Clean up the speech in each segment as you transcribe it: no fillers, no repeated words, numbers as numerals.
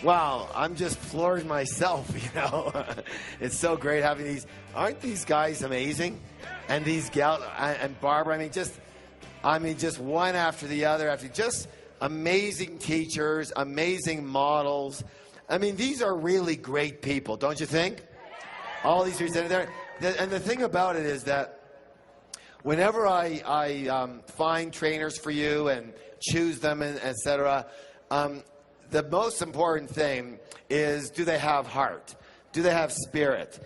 Wow, I'm just floored myself, It's so great having these. Aren't these guys amazing? And these gals, and Barbara, I mean, just one after the other, just amazing teachers, amazing models. I mean, these are really great people, don't you think? All these reasons there. And the thing about it is that whenever I find trainers for you and choose them, and et cetera, the most important thing is, do they have heart? Do they have spirit?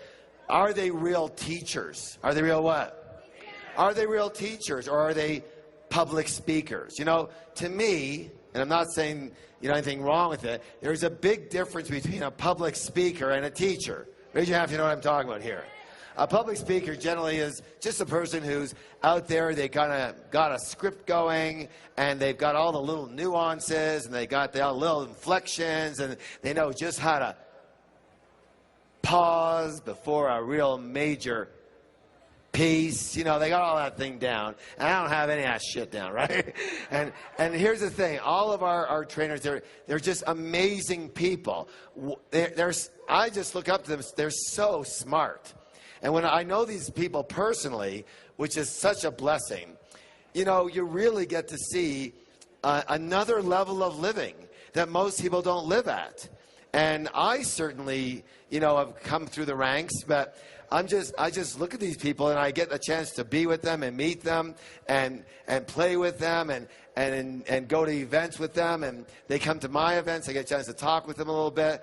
Are they real teachers? Are they real what? Are they real teachers, or are they public speakers? To me, and I'm not saying anything wrong with it, there's a big difference between a public speaker and a teacher. Raise your hand if you know what I'm talking about here. A public speaker generally is just a person who's out there, they kind of got a script going, and they've got all the little nuances, and they got the little inflections, and they know just how to pause before a real major piece. They got all that thing down, and I don't have any of that shit down, right? And here's the thing, all of our trainers, they're just amazing people. I just look up to them, they're so smart. And when I know these people personally, which is such a blessing, you really get to see another level of living that most people don't live at. And I certainly, have come through the ranks, but I just look at these people, and I get a chance to be with them and meet them and play with them and go to events with them, and they come to my events. I get a chance to talk with them a little bit.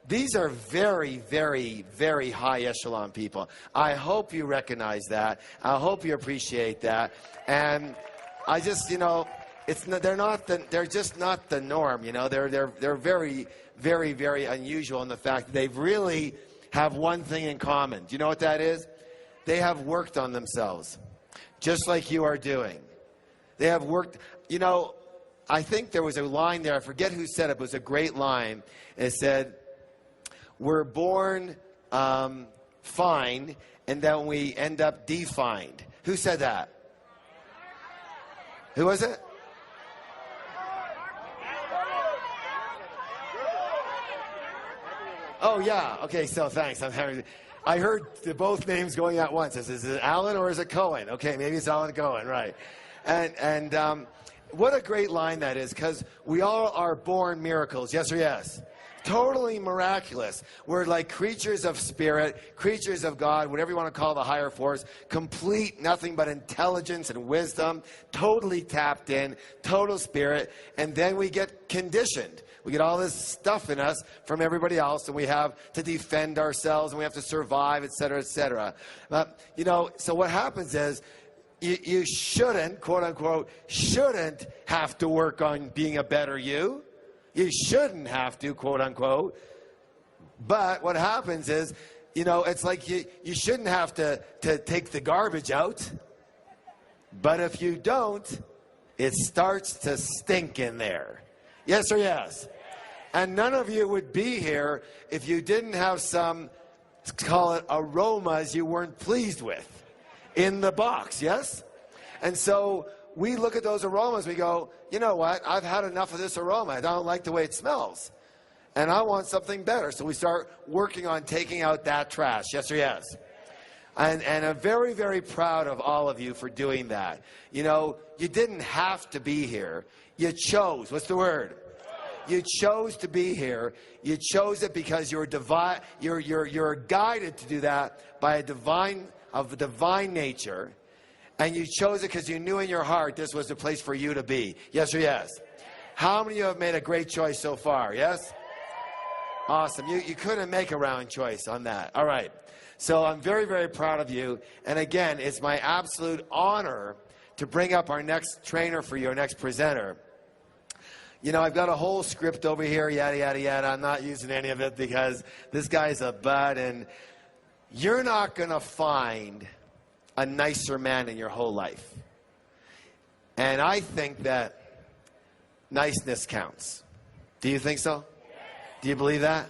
These are very, very, very high echelon people. I hope you recognize that. I hope you appreciate that. And I just, they're just not the norm. They're very, very, very unusual in the fact that they really have one thing in common. Do you know what that is? They have worked on themselves, just like you are doing. They have worked. I think there was a line there. I forget who said it, but it was a great line. It said, we're born fine, and then we end up defined. Who said that? Who was it? Oh, yeah. Okay, so thanks. I heard both names going at once. Is it Alan or is it Cohen? Okay, maybe it's Alan Cohen, right. And what a great line that is, because we all are born miracles. Yes or yes? Totally miraculous. We're like creatures of spirit, creatures of God, whatever you want to call the higher force, complete, nothing but intelligence and wisdom, totally tapped in, total spirit, and then we get conditioned. We get all this stuff in us from everybody else, and we have to defend ourselves, and we have to survive, et cetera, et cetera. So what happens is, you shouldn't, quote unquote, shouldn't have to work on being a better you. You shouldn't have to, quote unquote. But what happens is, it's like you shouldn't have to take the garbage out. But if you don't, it starts to stink in there. Yes or yes? And none of you would be here if you didn't have some, let's call it, aromas you weren't pleased with in the box, yes? And so we look at those aromas, we go, you know what, I've had enough of this aroma. I don't like the way it smells. And I want something better. So we start working on taking out that trash. Yes or yes? And I'm very, very proud of all of you for doing that. You didn't have to be here. You chose. What's the word? You chose to be here. You chose it because you're divine. You're guided to do that by a divine nature. And you chose it because you knew in your heart this was the place for you to be. Yes or yes? How many of you have made a great choice so far? Yes? Awesome. You couldn't make a round choice on that. All right. So I'm very, very proud of you. And again, it's my absolute honor to bring up our next trainer for you, our next presenter. I've got a whole script over here, yada, yada, yada. I'm not using any of it because this guy's a bud, and you're not going to find a nicer man in your whole life. And I think that niceness counts. Do you think so? Do you believe that?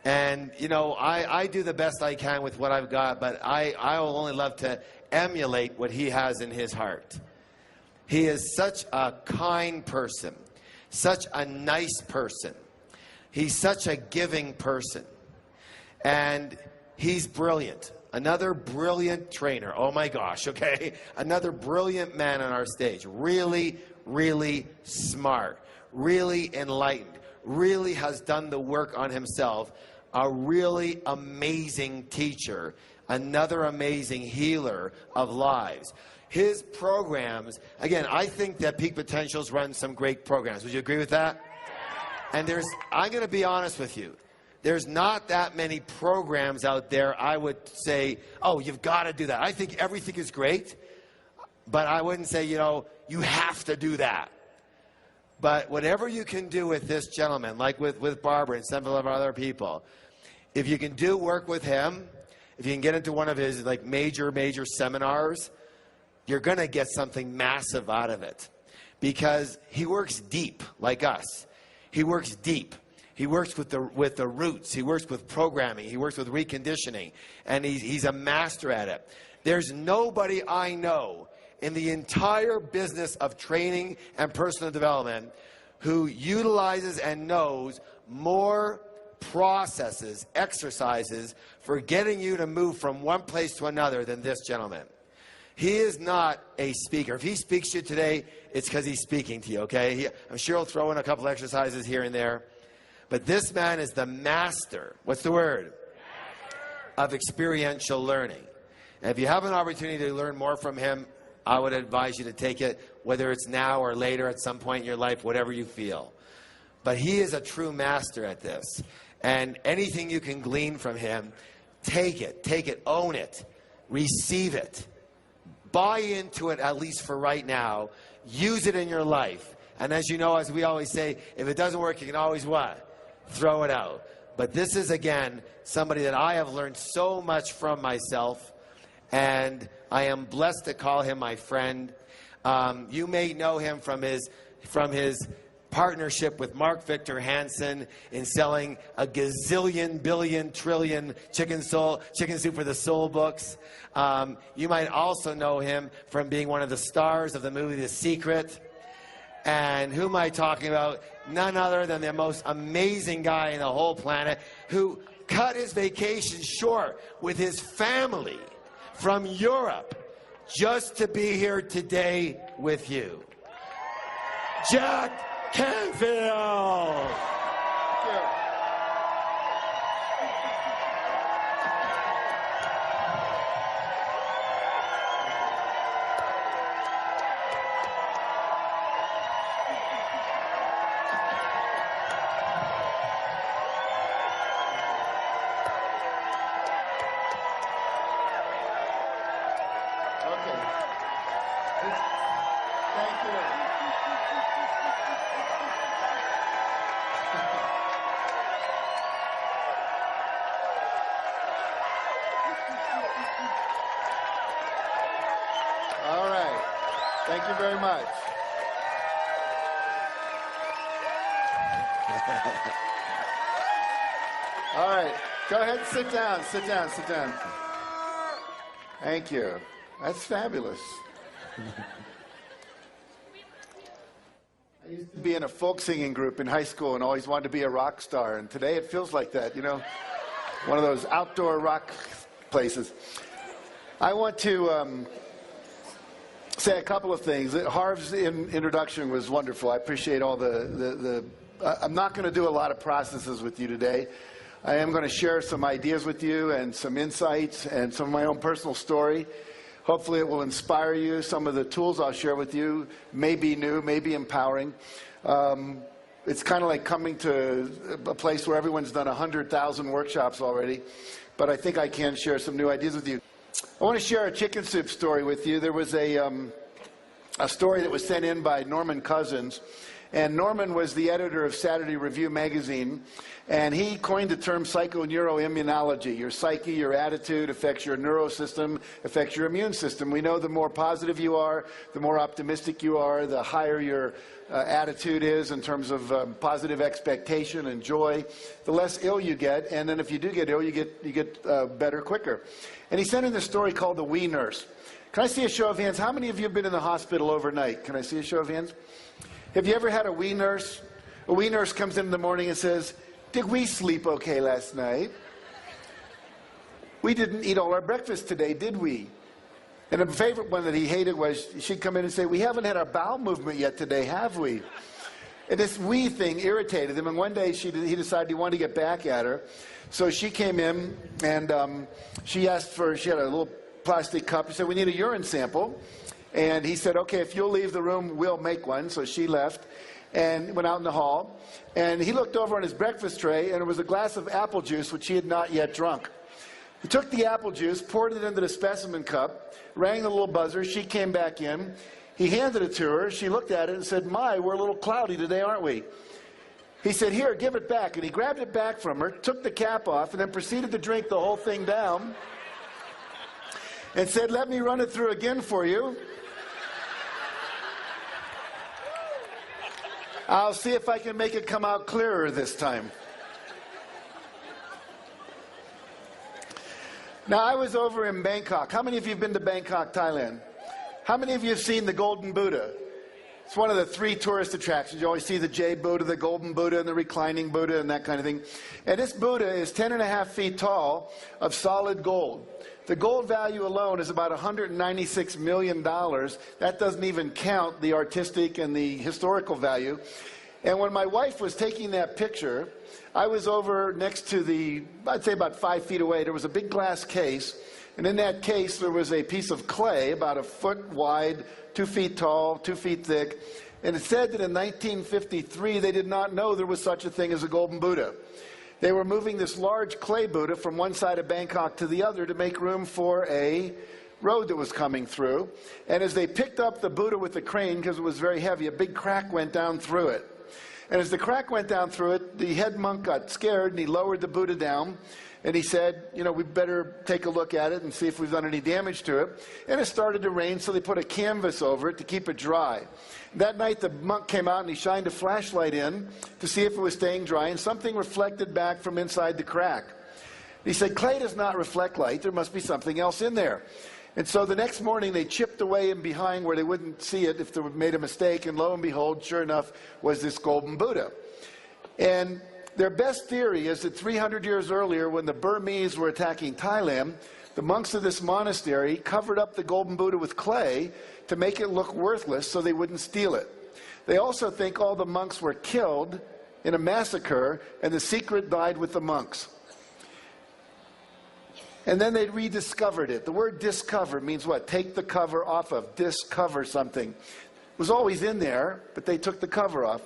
And, I do the best I can with what I've got, but I will only love to emulate what he has in his heart. He is such a kind person, such a nice person. He's such a giving person. And he's brilliant. Another brilliant trainer. Oh my gosh, okay? Another brilliant man on our stage. Really, really smart. Really enlightened. Really has done the work on himself. A really amazing teacher. Another amazing healer of lives. His programs, again, I think that Peak Potentials runs some great programs. Would you agree with that? And I'm going to be honest with you. There's not that many programs out there I would say, oh, you've got to do that. I think everything is great, but I wouldn't say, you know, you have to do that. But whatever you can do with this gentleman, like with Barbara and several of our other people, if you can do work with him, if you can get into one of his like major seminars, you're going to get something massive out of it. Because he works deep, like us. He works deep. He works with the roots. He works with programming. He works with reconditioning. And he's a master at it. There's nobody I know in the entire business of training and personal development who utilizes and knows more processes, exercises for getting you to move from one place to another than this gentleman. He is not a speaker. If he speaks to you today, it's because he's speaking to you, okay? I'm sure he'll throw in a couple exercises here and there. But this man is the master. What's the word? Master. Of experiential learning. And if you have an opportunity to learn more from him, I would advise you to take it, whether it's now or later at some point in your life, whatever you feel. But he is a true master at this. And anything you can glean from him, take it, own it, receive it. Buy into it, at least for right now. Use it in your life. And as you know, as we always say, if it doesn't work, you can always what? Throw it out. But this is, again, somebody that I have learned so much from myself. And I am blessed to call him my friend. You may know him from his partnership with Mark Victor Hansen in selling a gazillion, billion, trillion Chicken Soup for the Soul books. You might also know him from being one of the stars of the movie The Secret. And who am I talking about? None other than the most amazing guy in the whole planet who cut his vacation short with his family from Europe just to be here today with you. Jack Canfield! Thank you. All right. Thank you very much. All right. Go ahead and sit down. Sit down. Sit down. Thank you. That's fabulous. I used to be in a folk singing group in high school and always wanted to be a rock star. And today it feels like that, you know, one of those outdoor rock places. I want to say a couple of things. Harv's introduction was wonderful. I appreciate all I'm not going to do a lot of processes with you today. I am going to share some ideas with you and some insights and some of my own personal story. Hopefully it will inspire you. Some of the tools I'll share with you may be new, may be empowering. It's kind of like coming to a place where everyone's done 100,000 workshops already. But I think I can share some new ideas with you. I want to share a chicken soup story with you. There was a story that was sent in by Norman Cousins. And Norman was the editor of Saturday Review magazine, and he coined the term psychoneuroimmunology. Your psyche, your attitude affects your neurosystem, affects your immune system. We know the more positive you are, the more optimistic you are, the higher your attitude is in terms of positive expectation and joy, the less ill you get. And then if you do get ill, you get better quicker. And he sent in this story called The Wee Nurse. Can I see a show of hands? How many of you have been in the hospital overnight? Can I see a show of hands? Have you ever had a wee nurse? A wee nurse comes in the morning and says, Did we sleep okay last night? We didn't eat all our breakfast today, did we? And a favorite one that he hated was she'd come in and say, we haven't had our bowel movement yet today, have we? And this we thing irritated him. And one day he decided he wanted to get back at her. So she came in and she had a little plastic cup. He said, we need a urine sample. And he said, okay, if you'll leave the room, we'll make one. So she left and went out in the hall. And he looked over on his breakfast tray, and it was a glass of apple juice, which he had not yet drunk. He took the apple juice, poured it into the specimen cup, rang the little buzzer. She came back in. He handed it to her. She looked at it and said, my, we're a little cloudy today, aren't we? He said, here, give it back. And he grabbed it back from her, took the cap off, and then proceeded to drink the whole thing down and said, let me run it through again for you. I'll see if I can make it come out clearer this time. Now, I was over in Bangkok. How many of you have been to Bangkok, Thailand? How many of you have seen the Golden Buddha? It's one of the 3 tourist attractions. You always see the Jade Buddha, the Golden Buddha, and the reclining Buddha, and that kind of thing. And this Buddha is 10.5 feet tall of solid gold. The gold value alone is about $196 million. That doesn't even count the artistic and the historical value. And when my wife was taking that picture, I was over next to I'd say about 5 feet away, there was a big glass case. And in that case, there was a piece of clay about 1 foot wide, 2 feet tall, 2 feet thick. And it said that in 1953, they did not know there was such a thing as a Golden Buddha. They were moving this large clay Buddha from one side of Bangkok to the other to make room for a road that was coming through. And as they picked up the Buddha with the crane, because it was very heavy, a big crack went down through it. And as the crack went down through it, the head monk got scared and he lowered the Buddha down. And he said, we better take a look at it and see if we've done any damage to it. And it started to rain, so they put a canvas over it to keep it dry. That night, the monk came out and he shined a flashlight in to see if it was staying dry, and something reflected back from inside the crack. He said, clay does not reflect light. There must be something else in there. And so the next morning, they chipped away in behind where they wouldn't see it if they made a mistake, and lo and behold, sure enough, was this Golden Buddha. And their best theory is that 300 years earlier, when the Burmese were attacking Thailand, the monks of this monastery covered up the Golden Buddha with clay to make it look worthless so they wouldn't steal it. They also think all the monks were killed in a massacre, and the secret died with the monks. And then they rediscovered it. The word discover means what? Take the cover off of. Discover something. It was always in there, but they took the cover off. I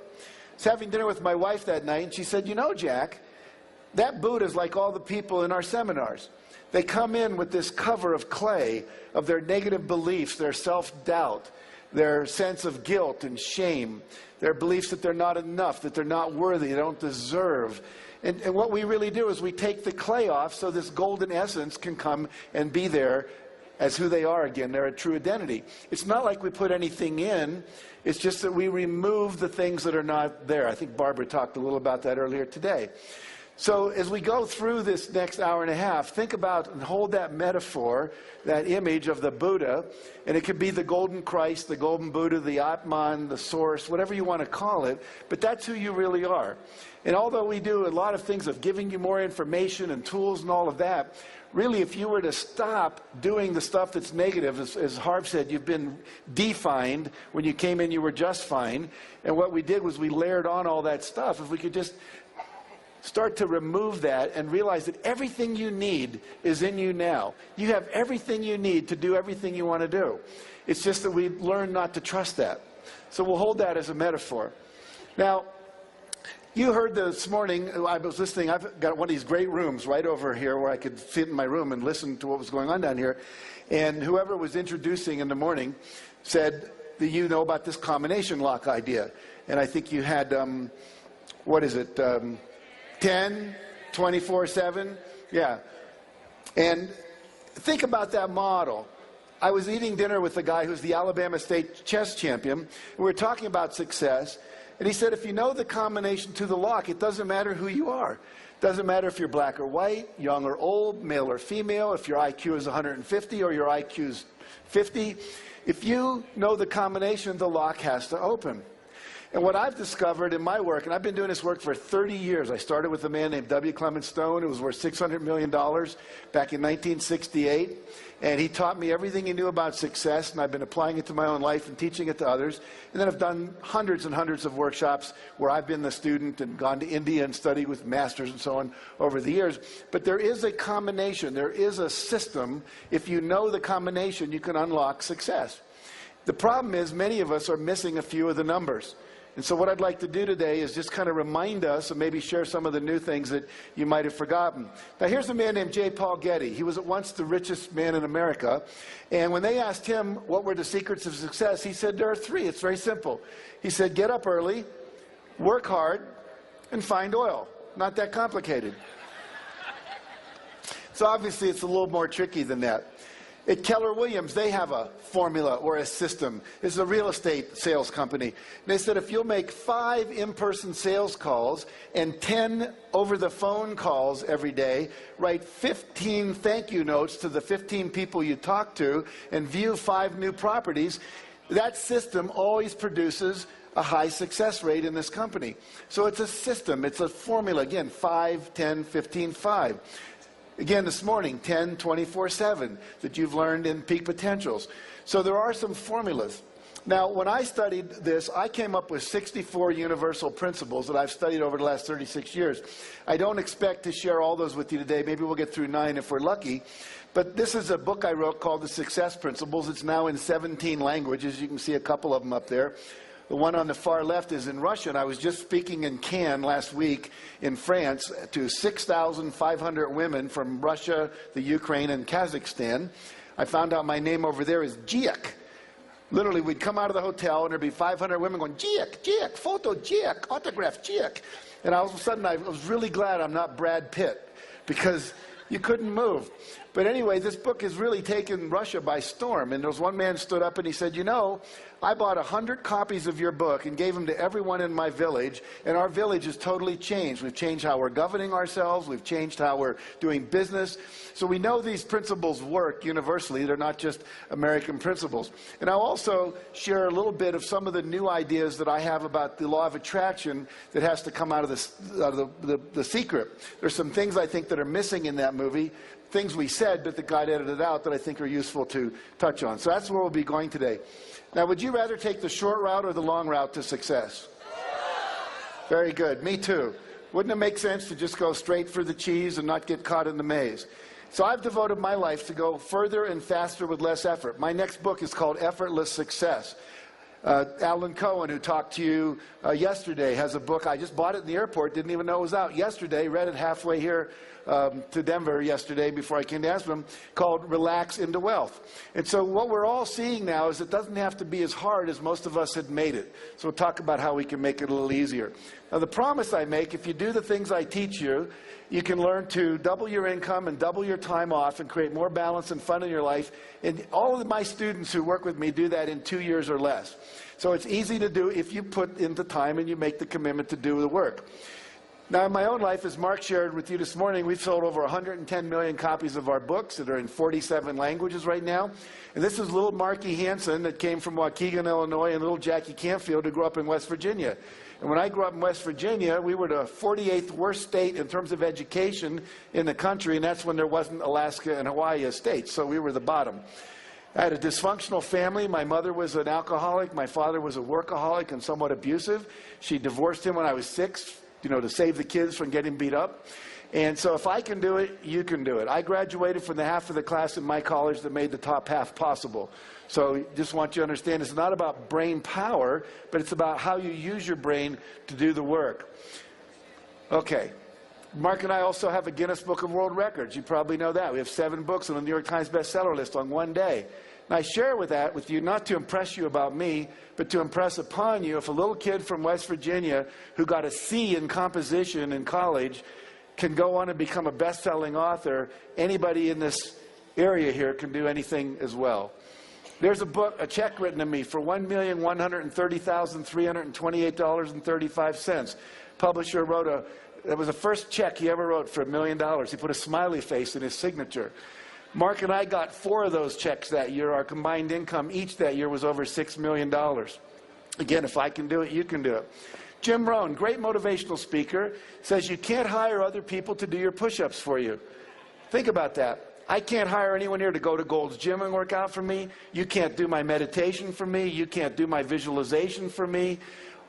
was having dinner with my wife that night, and she said, Jack, that Buddha is like all the people in our seminars. They come in with this cover of clay of their negative beliefs, their self-doubt, their sense of guilt and shame, their beliefs that they're not enough, that they're not worthy, they don't deserve. And what we really do is we take the clay off so this golden essence can come and be there as who they are again, their true identity. It's not like we put anything in. It's just that we remove the things that are not there. I think Barbara talked a little about that earlier today. So as we go through this next hour and a half, think about and hold that metaphor, that image of the Buddha, and it could be the golden Christ, the golden Buddha, the Atman, the source, whatever you want to call it, but that's who you really are. And although we do a lot of things of giving you more information and tools and all of that, really if you were to stop doing the stuff that's negative, as Harv said, you've been defined. When you came in, you were just fine. And what we did was we layered on all that stuff. If we could just start to remove that and realize that everything you need is in you now. You have everything you need to do everything you want to do. It's just that we learn not to trust that. So we'll hold that as a metaphor. Now, you heard this morning, I was listening, I've got one of these great rooms right over here where I could sit in my room and listen to what was going on down here. And whoever was introducing in the morning said, do you know about this combination lock idea? And I think you had, 10, 24/7, yeah. And think about that model. I was eating dinner with a guy who's the Alabama State chess champion. We were talking about success. And he said, if you know the combination to the lock, it doesn't matter who you are. It doesn't matter if you're black or white, young or old, male or female, if your IQ is 150 or your IQ is 50. If you know the combination, the lock has to open. And what I've discovered in my work, and I've been doing this work for 30 years. I started with a man named W. Clement Stone, who was worth $600 million back in 1968. And he taught me everything he knew about success, and I've been applying it to my own life and teaching it to others. And then I've done hundreds and hundreds of workshops where I've been the student and gone to India and studied with masters and so on over the years. But there is a combination. There is a system. If you know the combination, you can unlock success. The problem is many of us are missing a few of the numbers. And so what I'd like to do today is just kind of remind us and maybe share some of the new things that you might have forgotten. Now, here's a man named J. Paul Getty. He was at once the richest man in America. And when they asked him what were the secrets of success, he said there are three. It's very simple. He said, get up early, work hard, and find oil. Not that complicated. So obviously it's a little more tricky than that. At Keller Williams, they have a formula or a system. It's a real estate sales company. And they said if you'll make 5 in-person sales calls and 10 over-the-phone calls every day, write 15 thank you notes to the 15 people you talk to, and view 5 new properties, that system always produces a high success rate in this company. So it's a system. It's a formula. Again, 5, 10, 15, 5. Again, this morning, 10, 24/7 that you've learned in Peak Potentials. So there are some formulas. Now, when I studied this, I came up with 64 universal principles that I've studied over the last 36 years. I don't expect to share all those with you today. Maybe we'll get through 9 if we're lucky. But this is a book I wrote called The Success Principles. It's now in 17 languages. You can see a couple of them up there. The one on the far left is in Russian. I was just speaking in Cannes last week in France to 6,500 women from Russia, the Ukraine, and Kazakhstan. I found out my name over there is Giek. Literally, we'd come out of the hotel and there'd be 500 women going, Giek, Giek, photo, Giek, autograph, Giek. And all of a sudden, I was really glad I'm not Brad Pitt, because you couldn't move. But anyway, this book has really taken Russia by storm. And there was one man stood up and he said, you know, I bought 100 copies of your book and gave them to everyone in my village, and our village has totally changed. We've changed how we're governing ourselves. We've changed how we're doing business. So we know these principles work universally. They're not just American principles. And I'll also share a little bit of some of the new ideas that I have about the law of attraction that has to come out of the secret. There's some things I think that are missing in that movie, things we said but that got edited out that I think are useful to touch on. So that's where we'll be going today. Now, would you rather take the short route or the long route to success? Very good. Me too. Wouldn't it make sense to just go straight for the cheese and not get caught in the maze? So I've devoted my life to go further and faster with less effort. My next book is called Effortless Success. Alan Cohen, who talked to you yesterday, has a book. I just bought it in the airport, didn't even know it was out yesterday, read it halfway here to Denver yesterday before I came to Aspen, called Relax into Wealth. And so what we're all seeing now is it doesn't have to be as hard as most of us had made it. So we'll talk about how we can make it a little easier. Now, the promise I make, if you do the things I teach you, you can learn to double your income and double your time off and create more balance and fun in your life. And all of my students who work with me do that in 2 years or less. So it's easy to do if you put in the time and you make the commitment to do the work. Now, in my own life, as Mark shared with you this morning, we've sold over 110 million copies of our books that are in 47 languages right now. And this is little Marky Hansen that came from Waukegan, Illinois, and little Jackie Canfield who grew up in West Virginia. And when I grew up in West Virginia, we were the 48th worst state in terms of education in the country, and that's when there wasn't Alaska and Hawaii as states, so we were the bottom. I had a dysfunctional family. My mother was an alcoholic. My father was a workaholic and somewhat abusive. She divorced him when I was 6, to save the kids from getting beat up. And so if I can do it, you can do it. I graduated from the half of the class in my college that made the top half possible. So just want you to understand, it's not about brain power, but it's about how you use your brain to do the work. Okay. Mark and I also have a Guinness Book of World Records. You probably know that. We have 7 books on the New York Times bestseller list on one day. And I share that with you not to impress you about me, but to impress upon you if a little kid from West Virginia who got a C in composition in college can go on and become a best-selling author, anybody in this area here can do anything as well. There's a check written to me for $1,130,328.35. Publisher wrote that was the first check he ever wrote for $1 million. He put a smiley face in his signature. Mark and I got 4 of those checks that year. Our combined income each that year was over $6 million. Again, if I can do it, you can do it. Jim Rohn, great motivational speaker, says you can't hire other people to do your push-ups for you. Think about that. I can't hire anyone here to go to Gold's Gym and work out for me. You can't do my meditation for me. You can't do my visualization for me.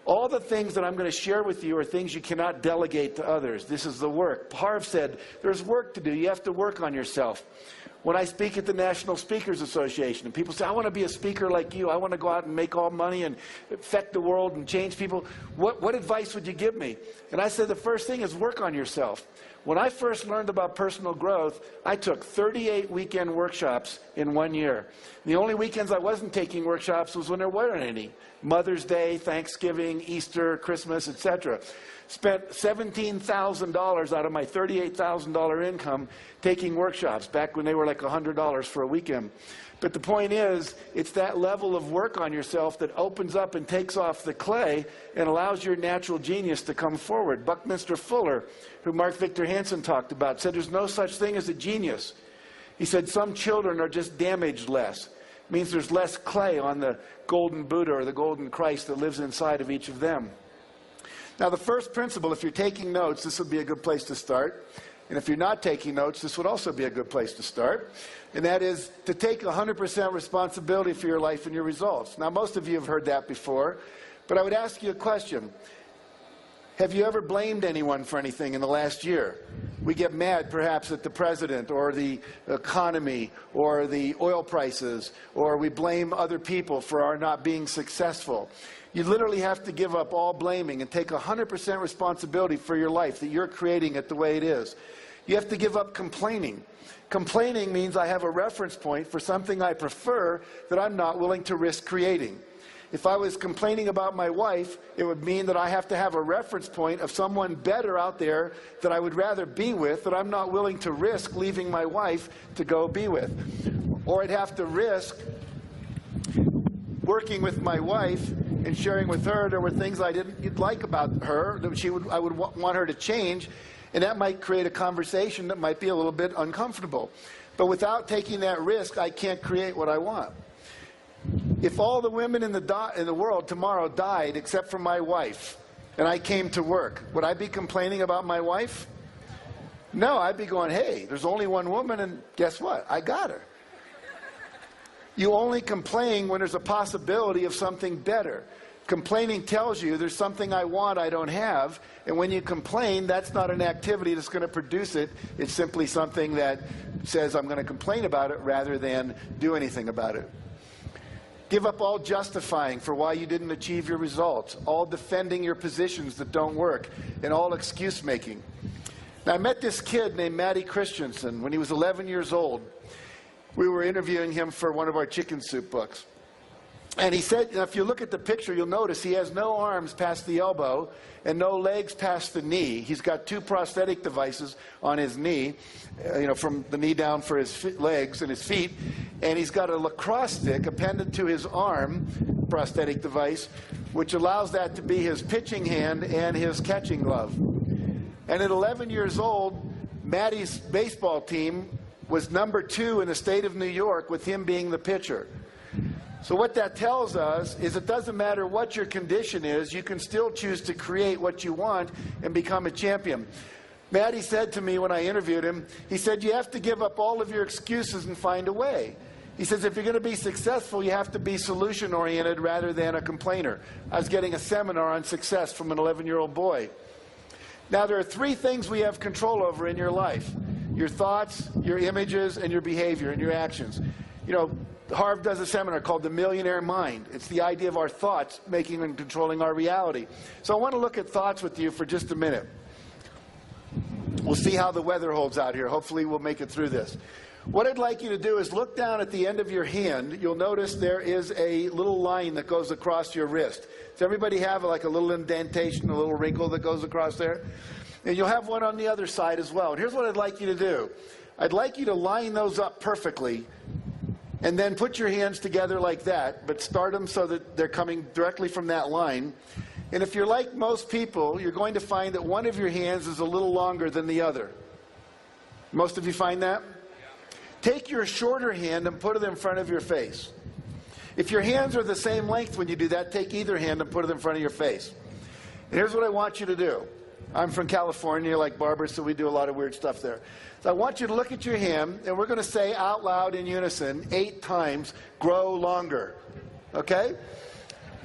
All the things that I'm going to share with you are things you cannot delegate to others. This is the work. Harv said, there's work to do. You have to work on yourself. When I speak at the National Speakers Association, and people say, I want to be a speaker like you. I want to go out and make all money and affect the world and change people. What advice would you give me? And I said, the first thing is work on yourself. When I first learned about personal growth, I took 38 weekend workshops in 1 year. The only weekends I wasn't taking workshops was when there weren't any. Mother's Day, Thanksgiving, Easter, Christmas, etc. Spent $17,000 out of my $38,000 income taking workshops back when they were like $100 for a weekend. But the point is, it's that level of work on yourself that opens up and takes off the clay and allows your natural genius to come forward. Buckminster Fuller, who Mark Victor Hansen talked about, said there's no such thing as a genius. He said some children are just damaged less. It means there's less clay on the golden Buddha or the golden Christ that lives inside of each of them. Now, the first principle, if you're taking notes, this would be a good place to start. And if you're not taking notes, this would also be a good place to start. And that is to take 100% responsibility for your life and your results. Now, most of you have heard that before, but I would ask you a question. Have you ever blamed anyone for anything in the last year? We get mad perhaps at the president or the economy or the oil prices, or we blame other people for our not being successful. You literally have to give up all blaming and take 100% responsibility for your life, that you're creating it the way it is. You have to give up complaining. Complaining means I have a reference point for something I prefer that I'm not willing to risk creating. If I was complaining about my wife, it would mean that I have to have a reference point of someone better out there that I would rather be with, that I'm not willing to risk leaving my wife to go be with. Or I'd have to risk working with my wife and sharing with her there were things I didn't like about her that I would want her to change, and that might create a conversation that might be a little bit uncomfortable. But without taking that risk, I can't create what I want. If all the women in the world tomorrow died except for my wife, and I came to work, would I be complaining about my wife? No, I'd be going, hey, there's only one woman, and guess what? I got her. You only complain when there's a possibility of something better. Complaining tells you there's something I want I don't have, and when you complain, that's not an activity that's going to produce it. It's simply something that says I'm going to complain about it rather than do anything about it. Give up all justifying for why you didn't achieve your results, all defending your positions that don't work, and all excuse making. Now, I met this kid named Matty Christensen when he was 11 years old. We were interviewing him for one of our chicken soup books. And he said, if you look at the picture, you'll notice he has no arms past the elbow and no legs past the knee. He's got two prosthetic devices on his knee, from the knee down for his legs and his feet. And he's got a lacrosse stick appended to his arm, prosthetic device, which allows that to be his pitching hand and his catching glove. And at 11 years old, Matty's baseball team was number 2 in the state of New York, with him being the pitcher. So what that tells us is it doesn't matter what your condition is, you can still choose to create what you want and become a champion. Matty said to me when I interviewed him, he said, you have to give up all of your excuses and find a way. He says, if you're going to be successful, you have to be solution-oriented rather than a complainer. I was getting a seminar on success from an 11-year-old boy. Now, there are 3 things we have control over in your life: your thoughts, your images, and your behavior and your actions. Harv does a seminar called The Millionaire Mind. It's the idea of our thoughts making and controlling our reality. So I want to look at thoughts with you for just a minute. We'll see how the weather holds out here. Hopefully we'll make it through this. What I'd like you to do is look down at the end of your hand. You'll notice there is a little line that goes across your wrist. Does everybody have like a little indentation, a little wrinkle that goes across there? And you'll have one on the other side as well. And here's what I'd like you to do. I'd like you to line those up perfectly, and then put your hands together like that, but start them so that they're coming directly from that line. And if you're like most people, you're going to find that one of your hands is a little longer than the other. Most of you find that? Take your shorter hand and put it in front of your face. If your hands are the same length when you do that, take either hand and put it in front of your face. And here's what I want you to do. I'm from California, like Barbara, so we do a lot of weird stuff there. So I want you to look at your hand, and we're going to say out loud in unison 8 times, grow longer. Okay?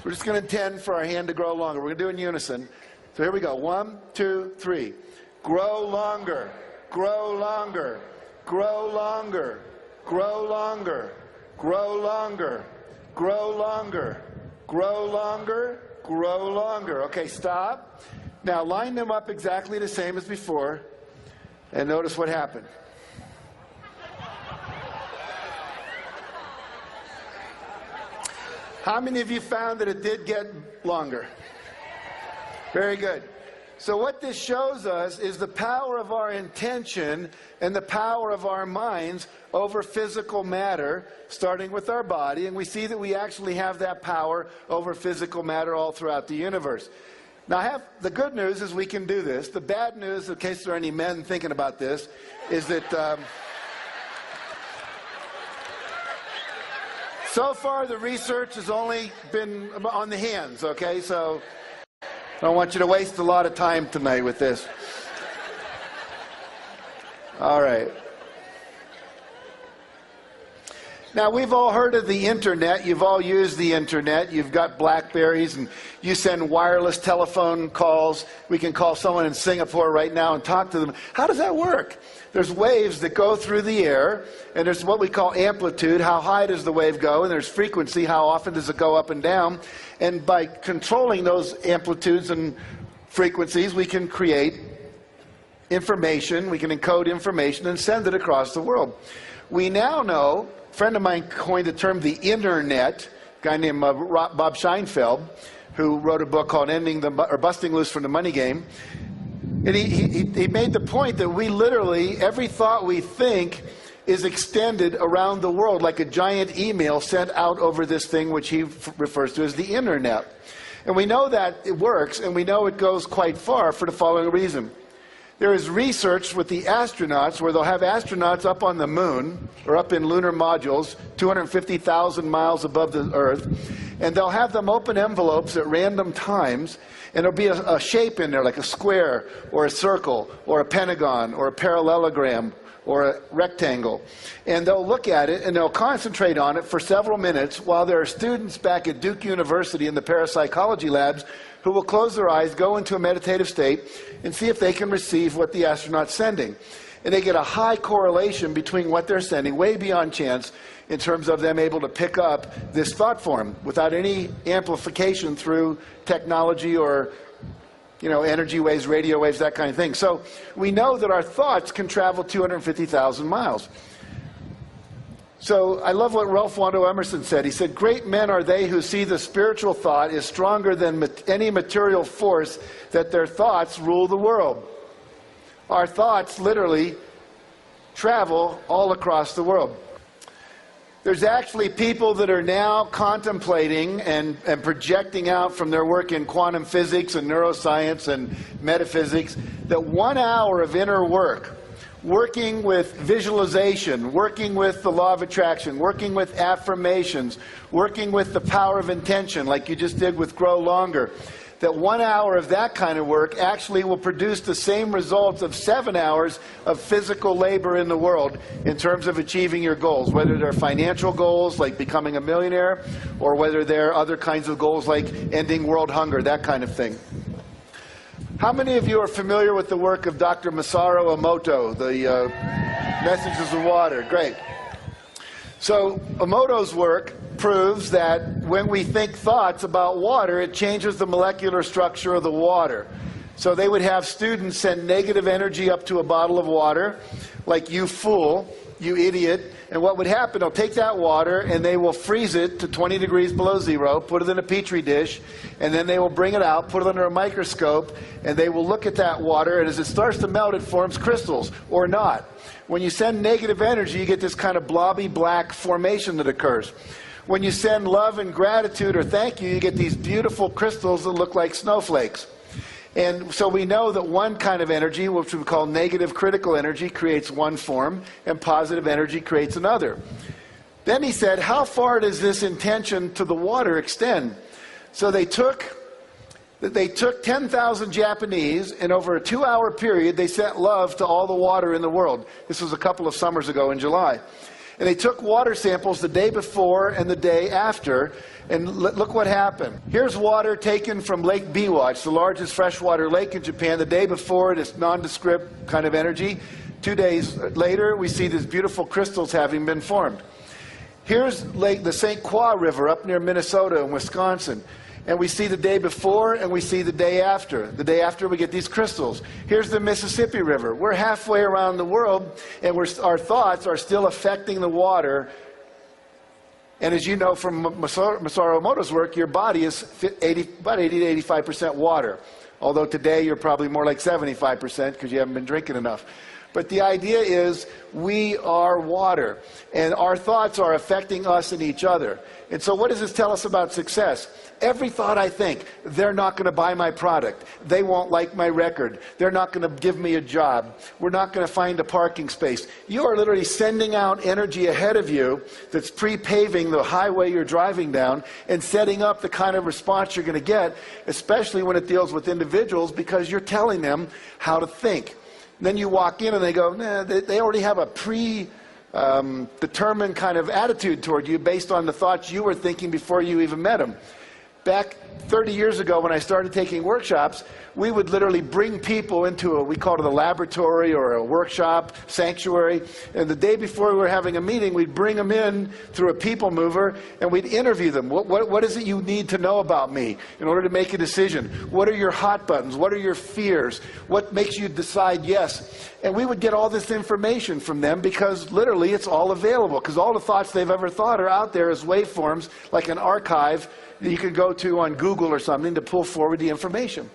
We're just going to intend for our hand to grow longer. We're going to do it in unison. So here we go. 1, 2, 3. Grow longer. Grow longer. Grow longer. Grow longer. Grow longer. Grow longer. Grow longer. Grow longer. Okay, stop. Now line them up exactly the same as before, and notice what happened. How many of you found that it did get longer? Very good. So what this shows us is the power of our intention and the power of our minds over physical matter, starting with our body. And we see that we actually have that power over physical matter all throughout the universe. Now, the good news is we can do this. The bad news, in case there are any men thinking about this, is that so far the research has only been on the hands, okay? So I don't want you to waste a lot of time tonight with this. All right. Now, we've all heard of the internet. You've all used the internet. You've got Blackberries, and you send wireless telephone calls. We can call someone in Singapore right now and talk to them. How does that work? There's waves that go through the air, and there's what we call amplitude. How high does the wave go? And there's frequency. How often does it go up and down? And by controlling those amplitudes and frequencies, we can create information. We can encode information and send it across the world. We now know, a friend of mine coined the term the internet, a guy named Bob Scheinfeld, who wrote a book called Busting Loose from the Money Game. And he made the point that we literally, every thought we think is extended around the world like a giant email sent out over this thing which he refers to as the internet. And we know that it works, and we know it goes quite far for the following reason. There is research with the astronauts where they'll have astronauts up on the moon or up in lunar modules 250,000 miles above the Earth, and they'll have them open envelopes at random times, and there'll be a shape in there like a square or a circle or a pentagon or a parallelogram or a rectangle. And they'll look at it and they'll concentrate on it for several minutes while there are students back at Duke University in the parapsychology labs who will close their eyes, go into a meditative state, and see if they can receive what the astronaut's sending. And they get a high correlation between what they're sending, way beyond chance, in terms of them able to pick up this thought form without any amplification through technology or energy waves, radio waves, that kind of thing. So we know that our thoughts can travel 250,000 miles. So I love what Ralph Waldo Emerson said. He said, "Great men are they who see the spiritual thought is stronger than any material force, that their thoughts rule the world." Our thoughts literally travel all across the world. There's actually people that are now contemplating and projecting out from their work in quantum physics and neuroscience and metaphysics that 1 hour of inner work, working with visualization, working with the law of attraction, working with affirmations, working with the power of intention, like you just did with Grow Longer, that 1 hour of that kind of work actually will produce the same results of 7 hours of physical labor in the world in terms of achieving your goals, whether they're financial goals like becoming a millionaire, or whether they're other kinds of goals like ending world hunger, that kind of thing. How many of you are familiar with the work of Dr. Masaru Emoto, the Messages of Water? Great. So Emoto's work proves that when we think thoughts about water, it changes the molecular structure of the water. So they would have students send negative energy up to a bottle of water, like "you fool," "you idiot," and what would happen, they'll take that water and they will freeze it to 20 degrees below zero, put it in a petri dish, and then they will bring it out, put it under a microscope, and they will look at that water, and as it starts to melt, it forms crystals, or not. When you send negative energy, you get this kind of blobby black formation that occurs. When you send love and gratitude or thank you, you get these beautiful crystals that look like snowflakes. And so we know that one kind of energy, which we call negative critical energy, creates one form, and positive energy creates another. Then he said, how far does this intention to the water extend? So they took 10,000 Japanese, and over a 2-hour period, they sent love to all the water in the world. This was a couple of summers ago in July. And they took water samples the day before and the day after, and look what happened. Here's water taken from Lake Biwa. It's the largest freshwater lake in Japan. The day before, it's nondescript kind of energy. 2 days later, we see these beautiful crystals having been formed. Here's the St. Croix River up near Minnesota and Wisconsin. And we see the day before and we see the day after. The day after we get these crystals. Here's the Mississippi River. We're halfway around the world and our thoughts are still affecting the water. And as you know from Masaru Emoto's work, your body is about 80 to 85% water. Although today you're probably more like 75% because you haven't been drinking enough. But the idea is we are water, and our thoughts are affecting us and each other. And so what does this tell us about success? Every thought I think, they're not going to buy my product. They won't like my record. They're not going to give me a job. We're not going to find a parking space. You are literally sending out energy ahead of you that's pre-paving the highway you're driving down and setting up the kind of response you're going to get, especially when it deals with individuals, because you're telling them how to think. Then you walk in and they go, nah, they already have a determined kind of attitude toward you based on the thoughts you were thinking before you even met them. Back 30 years ago when I started taking workshops, we would literally bring people into we called it a laboratory or a workshop, sanctuary, and the day before we were having a meeting, we'd bring them in through a people mover and we'd interview them. What is it you need to know about me in order to make a decision? What are your hot buttons? What are your fears? What makes you decide yes? And we would get all this information from them because literally it's all available, because all the thoughts they've ever thought are out there as waveforms, like an archive that you could go to on Google or something to pull forward the information.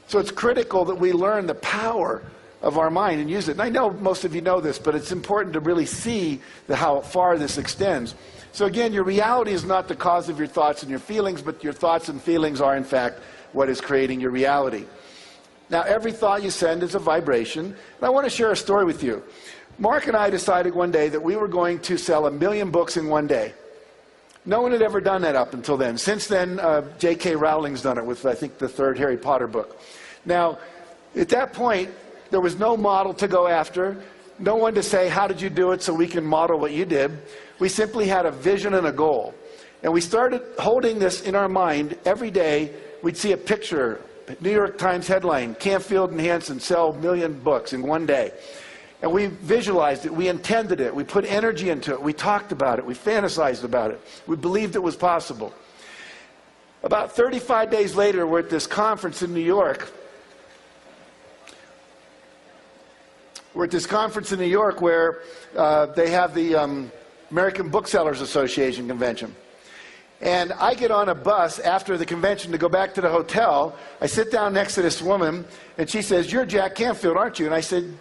So it's critical that we learn the power of our mind and use it. And I know most of you know this, but it's important to really see how far this extends. So again, your reality is not the cause of your thoughts and your feelings, but your thoughts and feelings are in fact what is creating your reality. Now, every thought you send is a vibration. And I want to share a story with you. Mark and I decided one day that we were going to sell 1 million books in one day. No one had ever done that up until then. Since then, J.K. Rowling's done it with, I think, the 3rd Harry Potter book. Now, at that point, there was no model to go after, no one to say, how did you do it so we can model what you did. We simply had a vision and a goal. And we started holding this in our mind every day. We'd see a picture, New York Times headline, Canfield and Hansen sell 1 million books in one day. And we visualized it, we intended it, we put energy into it, we talked about it, we fantasized about it, we believed it was possible. About 35 days later, we're at this conference in New York. We're at this conference in New York where they have the American Booksellers Association convention. And I get on a bus after the convention to go back to the hotel. I sit down next to this woman, and she says, "You're Jack Canfield, aren't you?" And I said,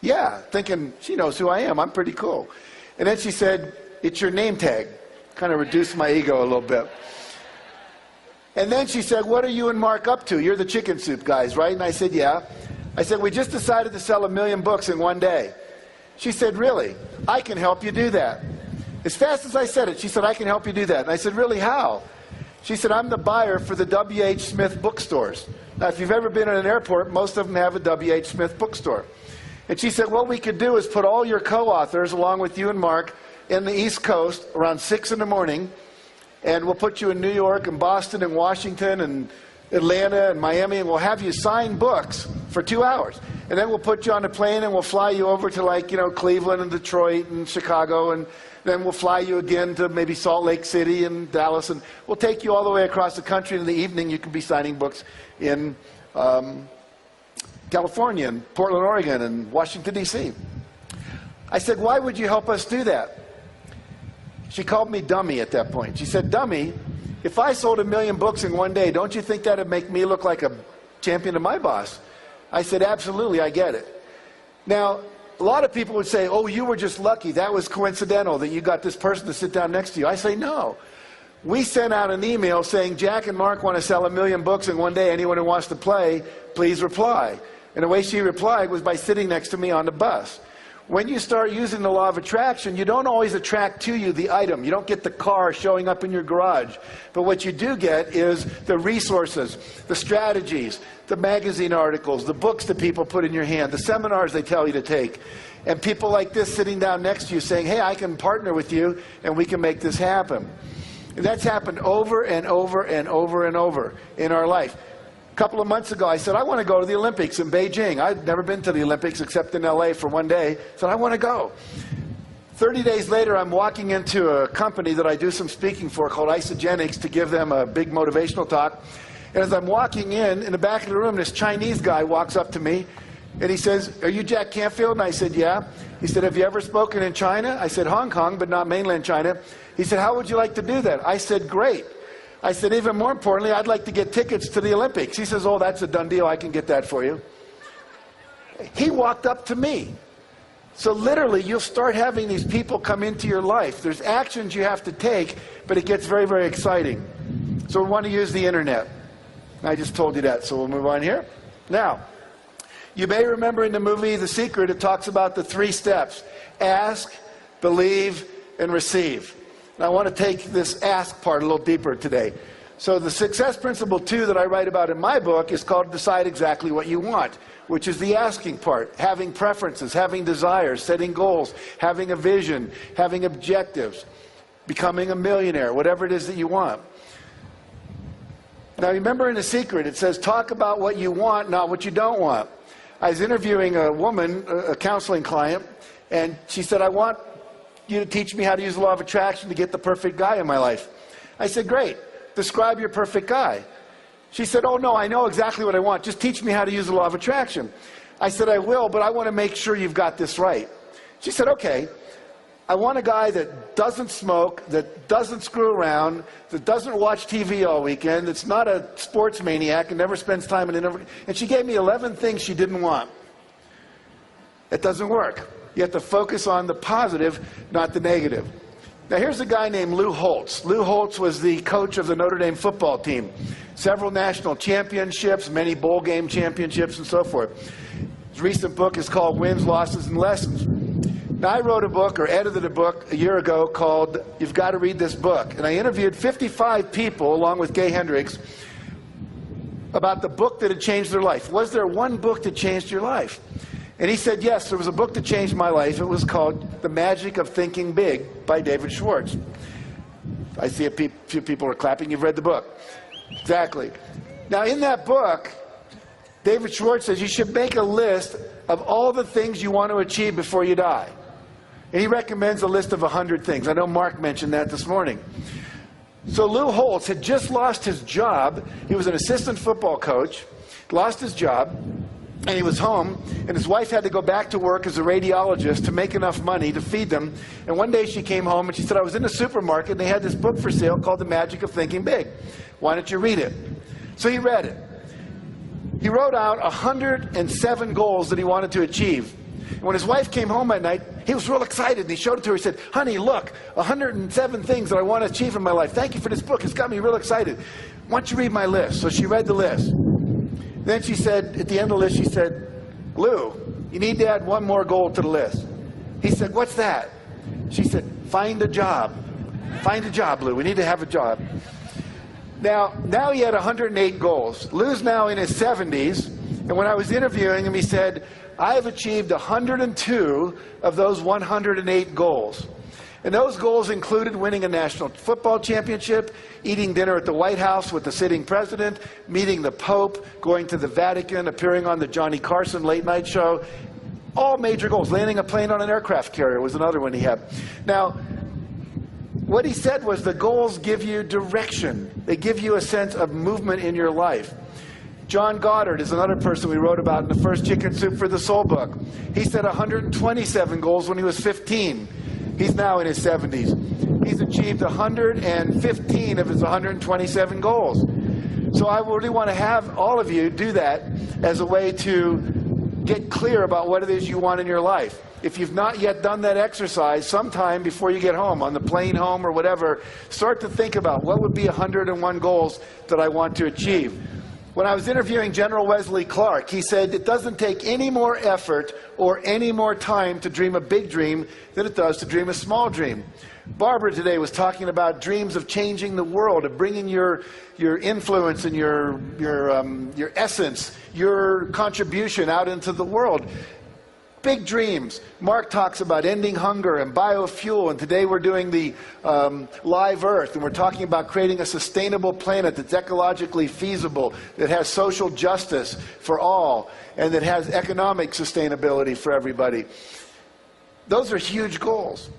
"Yeah," thinking she knows who I am. I'm pretty cool. And then she said, "It's your name tag." Kind of reduced my ego a little bit. And then she said, "What are you and Mark up to? You're the Chicken Soup guys, right?" And I said, "Yeah." I said, "We just decided to sell 1 million books in one day." She said, "Really? I can help you do that." As fast as I said it, she said, "I can help you do that." And I said, "Really, how?" She said, "I'm the buyer for the W.H. Smith bookstores." Now, if you've ever been in an airport, most of them have a W.H. Smith bookstore. And she said, "What we could do is put all your co-authors, along with you and Mark, in the East Coast around 6 in the morning, and we'll put you in New York and Boston and Washington and Atlanta and Miami, and we'll have you sign books for 2 hours. And then we'll put you on a plane and we'll fly you over to Cleveland and Detroit and Chicago, and then we'll fly you again to maybe Salt Lake City and Dallas, and we'll take you all the way across the country. In the evening, you can be signing books in California and Portland, Oregon, and Washington, D.C. I said, "Why would you help us do that?" She called me dummy at that point. She said, "Dummy, if I sold 1 million books in one day, don't you think that would make me look like a champion to my boss?" I said, "Absolutely, I get it." Now, a lot of people would say, "Oh, you were just lucky. That was coincidental that you got this person to sit down next to you." I say, "No. We sent out an email saying, Jack and Mark want to sell 1 million books in one day. Anyone who wants to play, please reply." And the way she replied was by sitting next to me on the bus. When you start using the law of attraction, you don't always attract to you the item. You don't get the car showing up in your garage. But what you do get is the resources, the strategies, the magazine articles, the books that people put in your hand, the seminars they tell you to take, and people like this sitting down next to you saying, hey, I can partner with you and we can make this happen. And that's happened over and over and over and over in our life. A couple of months ago, I said, I want to go to the Olympics in Beijing. I'd never been to the Olympics except in LA for one day. I said, I want to go. 30 days later, I'm walking into a company that I do some speaking for called Isagenix to give them a big motivational talk. And as I'm walking in the back of the room, this Chinese guy walks up to me and he says, are you Jack Canfield? And I said, yeah. He said, have you ever spoken in China? I said, Hong Kong, but not mainland China. He said, how would you like to do that? I said, great. I said, even more importantly, I'd like to get tickets to the Olympics. He says, oh, that's a done deal. I can get that for you. He walked up to me. So literally, you'll start having these people come into your life. There's actions you have to take, but it gets very, very exciting. So we want to use the internet. I just told you that, so we'll move on here. Now, you may remember in the movie The Secret, it talks about the 3 steps. Ask, believe, and receive. And I want to take this ask part a little deeper today. So the success principle 2 that I write about in my book is called Decide Exactly What You Want, which is the asking part, having preferences, having desires, setting goals, having a vision, having objectives, becoming a millionaire, whatever it is that you want. Now remember in The Secret, it says talk about what you want, not what you don't want. I was interviewing a woman, a counseling client, and she said, I want you to teach me how to use the law of attraction to get the perfect guy in my life. I said, great. Describe your perfect guy. She said, oh, no, I know exactly what I want. Just teach me how to use the law of attraction. I said, I will, but I want to make sure you've got this right. She said, okay. I want a guy that doesn't smoke, that doesn't screw around, that doesn't watch TV all weekend, that's not a sports maniac and never spends time in an... And she gave me 11 things she didn't want. It doesn't work. You have to focus on the positive, not the negative. Now here's a guy named Lou Holtz. Lou Holtz was the coach of the Notre Dame football team. Several national championships, many bowl game championships, and so forth. His recent book is called Wins, Losses, and Lessons. Now I wrote a book, or edited a book, a year ago called You've Got to Read This Book. And I interviewed 55 people, along with Gay Hendricks, about the book that had changed their life. Was there one book that changed your life? And he said, yes, there was a book that changed my life. It was called The Magic of Thinking Big by David Schwartz. I see a few people are clapping. You've read the book. Exactly. Now, in that book, David Schwartz says you should make a list of all the things you want to achieve before you die. And he recommends a list of 100 things. I know Mark mentioned that this morning. So Lou Holtz had just lost his job. He was an assistant football coach, lost his job. And he was home, and his wife had to go back to work as a radiologist to make enough money to feed them. And one day she came home and she said, I was in the supermarket and they had this book for sale called The Magic of Thinking Big. Why don't you read it? So he read it. He wrote out 107 goals that he wanted to achieve. And when his wife came home at night, he was real excited and he showed it to her. He said, honey, look, 107 things that I want to achieve in my life. Thank you for this book. It's got me real excited. Why don't you read my list? So she read the list. Then she said, at the end of the list, she said, Lou, you need to add one more goal to the list. He said, what's that? She said, find a job. Find a job, Lou. We need to have a job. Now he had 108 goals. Lou's now in his 70s, and when I was interviewing him, he said, I have achieved 102 of those 108 goals. And those goals included winning a national football championship, eating dinner at the White House with the sitting president, meeting the Pope, going to the Vatican, appearing on the Johnny Carson late night show. All major goals. Landing a plane on an aircraft carrier was another one he had. Now, what he said was the goals give you direction. They give you a sense of movement in your life. John Goddard is another person we wrote about in the first Chicken Soup for the Soul book. He set 127 goals when he was 15. He's now in his 70s. He's achieved 115 of his 127 goals. So I really want to have all of you do that as a way to get clear about what it is you want in your life. If you've not yet done that exercise, sometime before you get home, on the plane home or whatever, start to think about what would be 101 goals that I want to achieve. When I was interviewing General Wesley Clark, he said it doesn't take any more effort or any more time to dream a big dream than it does to dream a small dream. Barbara today was talking about dreams of changing the world, of bringing your influence and your essence, your contribution out into the world. Big dreams. Mark talks about ending hunger and biofuel, and today we're doing the Live Earth, and we're talking about creating a sustainable planet that's ecologically feasible, that has social justice for all, and that has economic sustainability for everybody. Those are huge goals.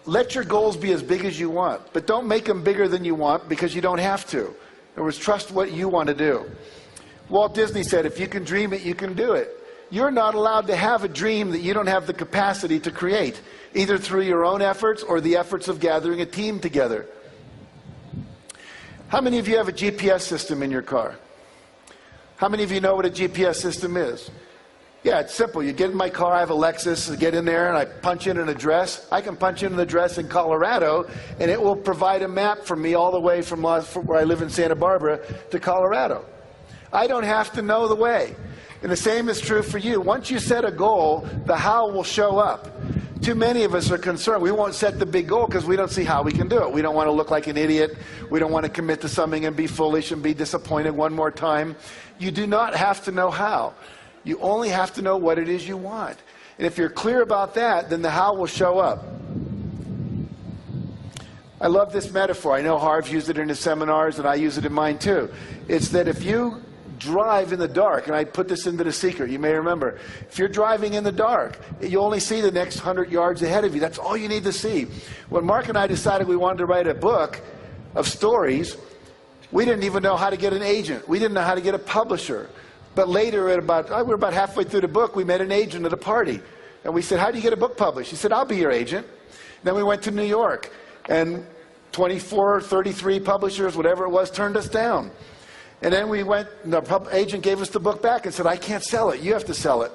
Let your goals be as big as you want, but don't make them bigger than you want because you don't have to. In other words, trust what you want to do. Walt Disney said, if you can dream it, you can do it. You're not allowed to have a dream that you don't have the capacity to create, either through your own efforts or the efforts of gathering a team together. How many of you have a GPS system in your car? How many of you know what a GPS system is? Yeah, it's simple. You get in my car, I have a Lexus, I get in there and I punch in an address. I can punch in an address in Colorado and it will provide a map for me all the way from where I live in Santa Barbara to Colorado. I don't have to know the way. And the same is true for you. Once you set a goal, the how will show up. Too many of us are concerned. We won't set the big goal because we don't see how we can do it. We don't want to look like an idiot. We don't want to commit to something and be foolish and be disappointed one more time. You do not have to know how. You only have to know what it is you want. And if you're clear about that, then the how will show up. I love this metaphor. I know Harv used it in his seminars and I use it in mine too. It's that if you drive in the dark, and I put this into The Secret, you may remember, if you're driving in the dark, you only see the next 100 yards ahead of you. That's all you need to see. When Mark and I decided we wanted to write a book of stories, we didn't even know how to get an agent. We didn't know how to get a publisher. But later, we were about halfway through the book, we met an agent at a party. And we said, how do you get a book published? He said, I'll be your agent. Then we went to New York, and 24, 33 publishers, whatever it was, turned us down. And then we went, the agent gave us the book back and said, I can't sell it, you have to sell it.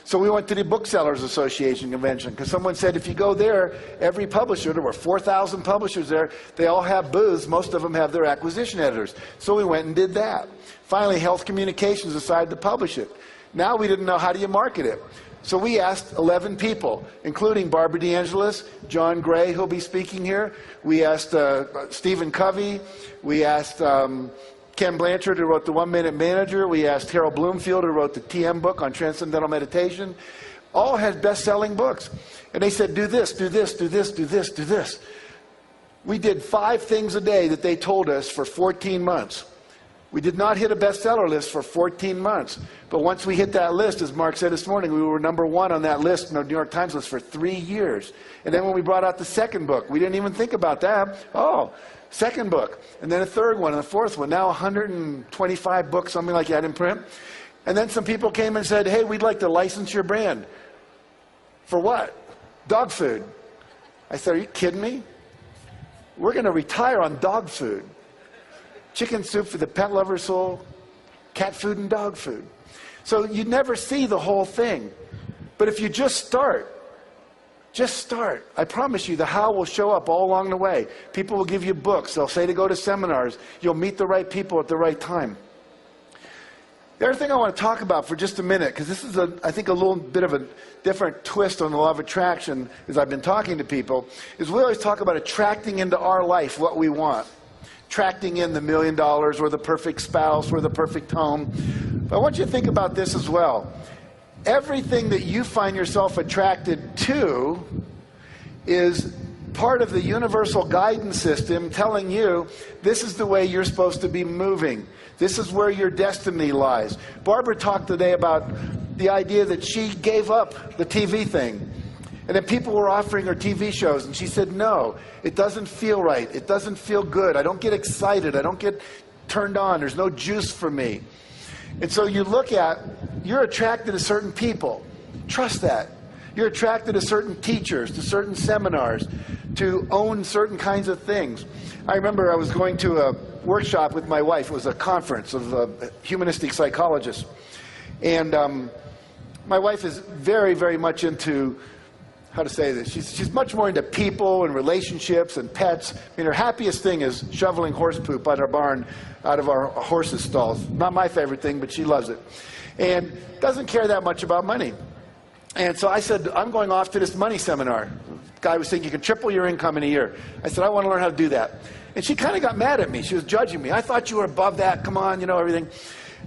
So we went to the Booksellers Association convention because someone said if you go there, every publisher, there were 4,000 publishers there, they all have booths, most of them have their acquisition editors. So we went and did that. Finally, Health Communications decided to publish it. Now we didn't know how do you market it. So we asked 11 people, including Barbara DeAngelis, John Gray, who'll be speaking here. We asked Stephen Covey. We asked Ken Blanchard, who wrote The 1 Minute Manager. We asked Harold Bloomfield, who wrote the TM book on Transcendental Meditation. All had best-selling books. And they said, do this, do this, do this, do this, do this. We did 5 things a day that they told us for 14 months. We did not hit a bestseller list for 14 months. But once we hit that list, as Mark said this morning, we were #1 on that list, in the New York Times list, for 3 years. And then when we brought out the second book, we didn't even think about that. Oh, second book. And then a third one and a fourth one. Now 125 books, something like that in print. And then some people came and said, hey, we'd like to license your brand. For what? Dog food. I said, are you kidding me? We're going to retire on dog food. Chicken soup for the pet lover's soul, cat food and dog food. So you never see the whole thing. But if you just start, I promise you the how will show up all along the way. People will give you books. They'll say to go to seminars. You'll meet the right people at the right time. The other thing I want to talk about for just a minute, because this is, I think, a little bit of a different twist on the law of attraction as I've been talking to people, is we always talk about attracting into our life what we want. Attracting in the $1 million or the perfect spouse or the perfect home. But I want you to think about this as well. Everything that you find yourself attracted to is part of the universal guidance system telling you this is the way you're supposed to be moving. This is where your destiny lies. Barbara talked today about the idea that she gave up the TV thing. And then people were offering her TV shows, and she said, no, it doesn't feel right. It doesn't feel good. I don't get excited. I don't get turned on. There's no juice for me. And so you look at, you're attracted to certain people. Trust that. You're attracted to certain teachers, to certain seminars, to own certain kinds of things. I remember I was going to a workshop with my wife. It was a conference of humanistic psychologists. And my wife is very, very much into how to say this. She's much more into people and relationships and pets. I mean, her happiest thing is shoveling horse poop out of our barn, out of our horses' stalls. Not my favorite thing, but she loves it. And doesn't care that much about money. And so I said, I'm going off to this money seminar. The guy was saying you can triple your income in a year. I said, I want to learn how to do that. And she kind of got mad at me. She was judging me. I thought you were above that. Come on, you know, everything.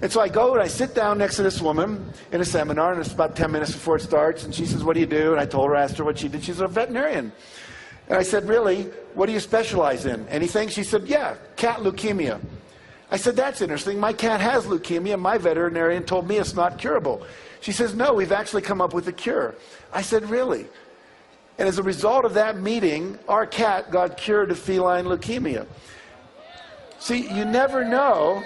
And so I go and I sit down next to this woman in a seminar, and it's about 10 minutes before it starts. And she says, what do you do? And I told her, asked her what she did. She's a veterinarian. And I said, really? What do you specialize in? Anything? She said, yeah, cat leukemia. I said, that's interesting. My cat has leukemia. My veterinarian told me it's not curable. She says, no, we've actually come up with a cure. I said, really? And as a result of that meeting, our cat got cured of feline leukemia. See, you never know.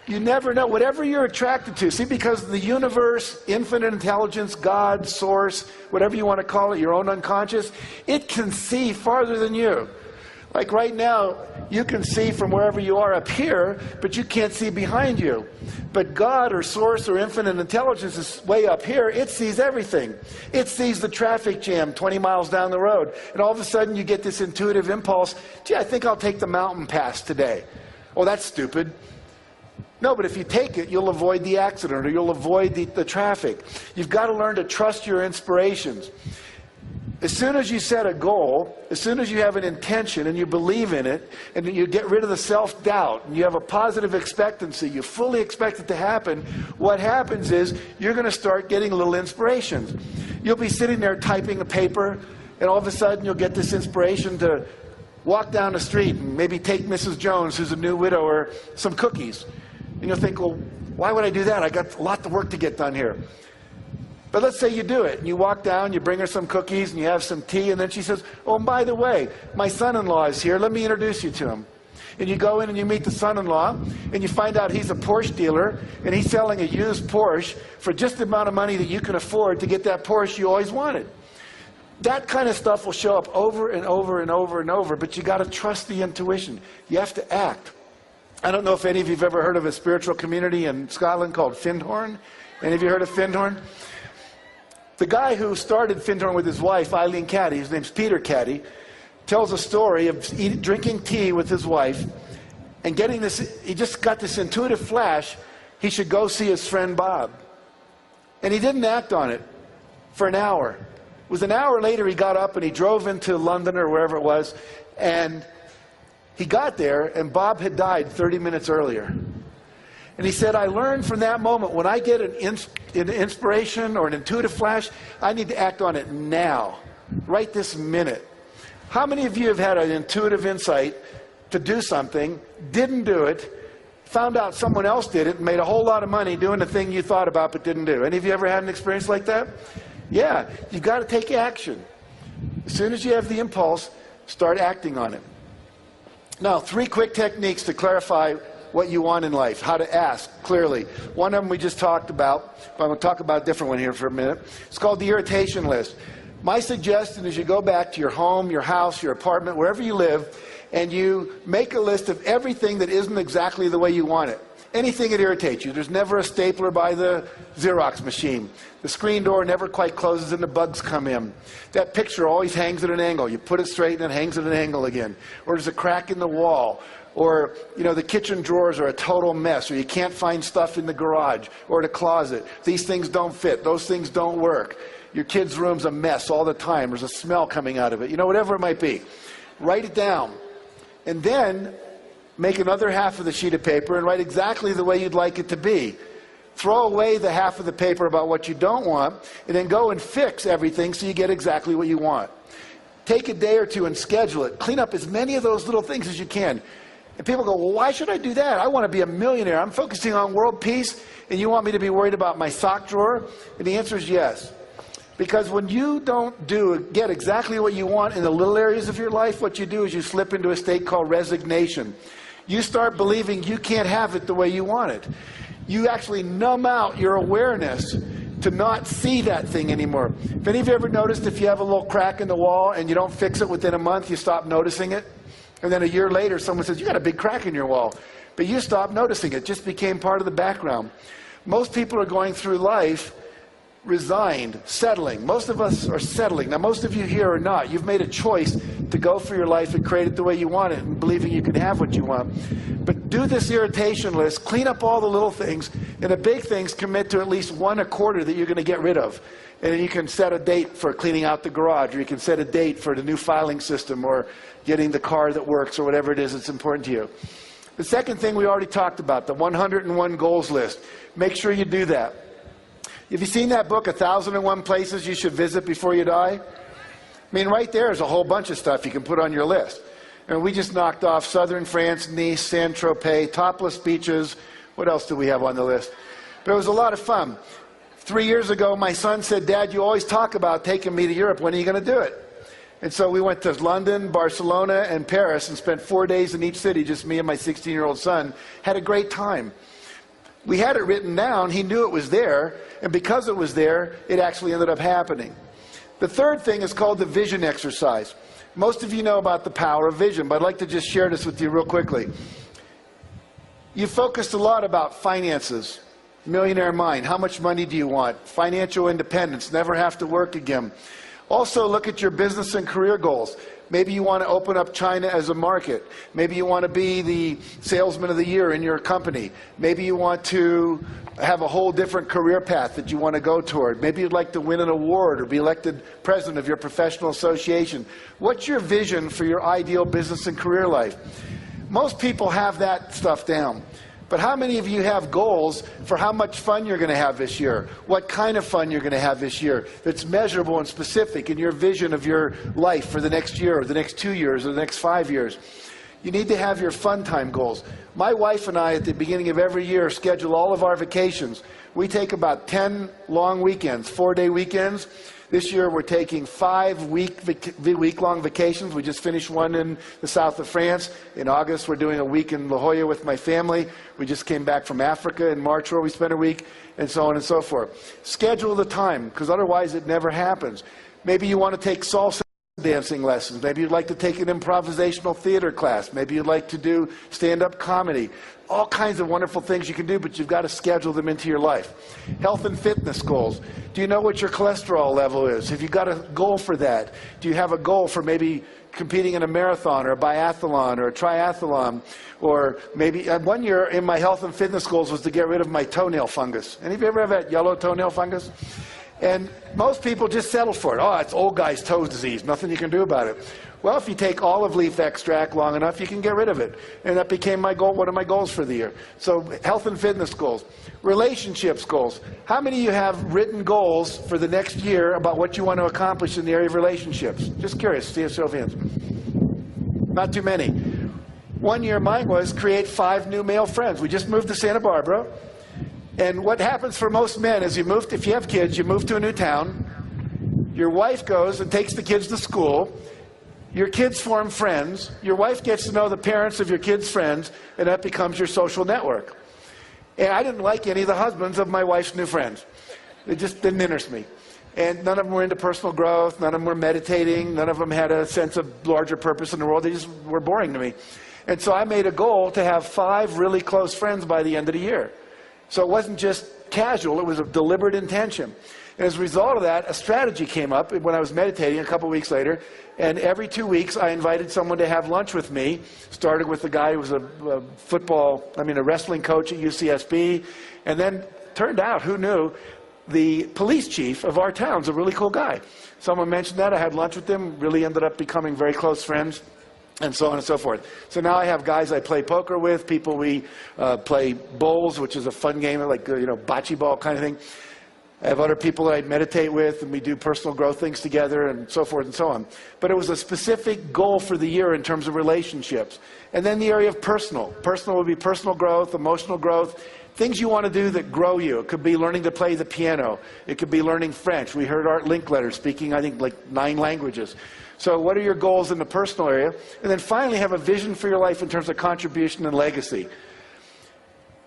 You never know. Whatever you're attracted to. See, because the universe, infinite intelligence, God, source, whatever you want to call it, your own unconscious, it can see farther than you. Like right now, you can see from wherever you are up here, but you can't see behind you. But God or source or infinite intelligence is way up here. It sees everything. It sees the traffic jam 20 miles down the road. And all of a sudden you get this intuitive impulse, gee, I think I'll take the mountain pass today. Oh, that's stupid. No, but if you take it, you'll avoid the accident or you'll avoid the traffic. You've got to learn to trust your inspirations. As soon as you set a goal, as soon as you have an intention and you believe in it, and you get rid of the self-doubt, and you have a positive expectancy, you fully expect it to happen, what happens is you're going to start getting little inspirations. You'll be sitting there typing a paper, and all of a sudden you'll get this inspiration to walk down the street and maybe take Mrs. Jones, who's a new widower, some cookies. And you'll think, well, why would I do that? I got a lot of work to get done here. But let's say you do it, and you walk down, you bring her some cookies, and you have some tea, and then she says, oh, and by the way, my son-in-law is here, let me introduce you to him. And you go in and you meet the son-in-law, and you find out he's a Porsche dealer, and he's selling a used Porsche for just the amount of money that you can afford to get that Porsche you always wanted. That kind of stuff will show up over and over and over and over, but you got to trust the intuition. You have to act. I don't know if any of you have ever heard of a spiritual community in Scotland called Findhorn. Any of you heard of Findhorn? The guy who started Findhorn with his wife, Eileen Caddy, his name's Peter Caddy, tells a story of drinking tea with his wife and getting this, he just got this intuitive flash, he should go see his friend Bob. And he didn't act on it for an hour. It was an hour later he got up and he drove into London or wherever it was, and he got there and Bob had died 30 minutes earlier. And he said, I learned from that moment, when I get an inspiration or an intuitive flash, I need to act on it now, right this minute. How many of you have had an intuitive insight to do something, didn't do it, found out someone else did it, and made a whole lot of money doing the thing you thought about but didn't do? Any of you ever had an experience like that? Yeah, you've got to take action. As soon as you have the impulse, start acting on it. Now, 3 quick techniques to clarify what you want in life, how to ask clearly. One of them we just talked about, but I'm going to talk about a different one here for a minute. It's called the irritation list. My suggestion is you go back to your home, your house, your apartment, wherever you live, and you make a list of everything that isn't exactly the way you want it. Anything that irritates you. There's never a stapler by the Xerox machine. The screen door never quite closes and the bugs come in. That picture always hangs at an angle. You put it straight and it hangs at an angle again. Or there's a crack in the wall. Or, you know, the kitchen drawers are a total mess. Or you can't find stuff in the garage or the closet. These things don't fit. Those things don't work. Your kid's room's a mess all the time. There's a smell coming out of it. You know, whatever it might be. Write it down. And then make another half of the sheet of paper and write exactly the way you'd like it to be. Throw away the half of the paper about what you don't want, and then go and fix everything so you get exactly what you want. Take a day or two and schedule it. Clean up as many of those little things as you can. And people go, well, why should I do that? I want to be a millionaire. I'm focusing on world peace, and you want me to be worried about my sock drawer? And the answer is yes. Because when you don't get exactly what you want in the little areas of your life, what you do is you slip into a state called resignation. You start believing you can't have it the way you want it. You actually numb out your awareness to not see that thing anymore. Have any of you ever noticed if you have a little crack in the wall and you don't fix it within a month, you stop noticing it? And then a year later, someone says, you got a big crack in your wall. But you stopped noticing it. It just became part of the background. Most people are going through life resigned, settling. Most of us are settling. Now, most of you here are not. You've made a choice to go for your life and create it the way you want it and believing you can have what you want. But do this irritation list, clean up all the little things, and the big things commit to at least one a quarter that you're going to get rid of. And then you can set a date for cleaning out the garage, or you can set a date for the new filing system, or getting the car that works, or whatever it is that's important to you. The second thing we already talked about, the 101 goals list. Make sure you do that. Have you seen that book, 1,001 Places You Should Visit Before You Die? I mean, right there is a whole bunch of stuff you can put on your list. And we just knocked off southern France, Nice, Saint-Tropez, topless beaches. What else do we have on the list? But it was a lot of fun. 3 years ago, my son said, "Dad, you always talk about taking me to Europe. When are you going to do it?" And so we went to London, Barcelona, and Paris and spent 4 days in each city, just me and my 16-year-old son. Had a great time. We had it written down. He knew it was there. And because it was there, it actually ended up happening. The third thing is called the vision exercise. Most of you know about the power of vision, but I'd like to just share this with you real quickly. You focused a lot about finances, millionaire mind. How much money do you want? Financial independence, never have to work again. Also, look at your business and career goals. Maybe you want to open up China as a market. Maybe you want to be the salesman of the year in your company. Maybe you want to have a whole different career path that you want to go toward. Maybe you'd like to win an award or be elected president of your professional association. What's your vision for your ideal business and career life? Most people have that stuff down. But how many of you have goals for how much fun you're going to have this year? What kind of fun you're going to have this year that's measurable and specific in your vision of your life for the next year or the next 2 years or the next 5 years? You need to have your fun time goals. My wife and I, at the beginning of every year, schedule all of our vacations. We take about 10 long weekends, 4-day weekends. This year we're taking 5 week-long vacations. We just finished one in the south of France. In August we're doing a week in La Jolla with my family. We just came back from Africa in March where we spent a week, and so on and so forth. Schedule the time, because otherwise it never happens. Maybe you want to take salsa dancing lessons. Maybe you'd like to take an improvisational theater class. Maybe you'd like to do stand-up comedy. All kinds of wonderful things you can do, but you've got to schedule them into your life. Health and fitness goals. Do you know what your cholesterol level is? Have you got a goal for that? Do you have a goal for maybe competing in a marathon or a biathlon or a triathlon? Or maybe 1 year in my health and fitness goals was to get rid of my toenail fungus. Any of you ever have that yellow toenail fungus? And most people just settle for it. Oh, it's old guy's toe disease. Nothing you can do about it. Well, if you take olive leaf extract long enough, you can get rid of it. And that became my goal, one of my goals for the year. So health and fitness goals. Relationships goals. How many of you have written goals for the next year about what you want to accomplish in the area of relationships? Just curious. See a show of hands. Not too many. 1 year mine was create 5 new male friends. We just moved to Santa Barbara. And what happens for most men is if you have kids, you move to a new town. Your wife goes and takes the kids to school. Your kids form friends. Your wife gets to know the parents of your kids' friends, and that becomes your social network. And I didn't like any of the husbands of my wife's new friends. It just didn't interest me. And none of them were into personal growth. None of them were meditating. None of them had a sense of larger purpose in the world. They just were boring to me. And so I made a goal to have 5 really close friends by the end of the year. So it wasn't just casual, it was a deliberate intention. And as a result of that, a strategy came up when I was meditating a couple weeks later, and every 2 weeks I invited someone to have lunch with me. Started with a guy who was a wrestling coach at UCSB, and then turned out, who knew, the police chief of our town's a really cool guy. Someone mentioned that, I had lunch with him, really ended up becoming very close friends. And so on and so forth. So now I have guys I play poker with, people we play bowls, which is a fun game, like bocce ball kind of thing. I have other people that I meditate with, and we do personal growth things together, and so forth and so on. But it was a specific goal for the year in terms of relationships. And then the area of personal. Personal would be personal growth, emotional growth, things you want to do that grow you. It could be learning to play the piano. It could be learning French. We heard Art Linkletter speaking, I think, like 9 languages. So what are your goals in the personal area? And then finally, have a vision for your life in terms of contribution and legacy.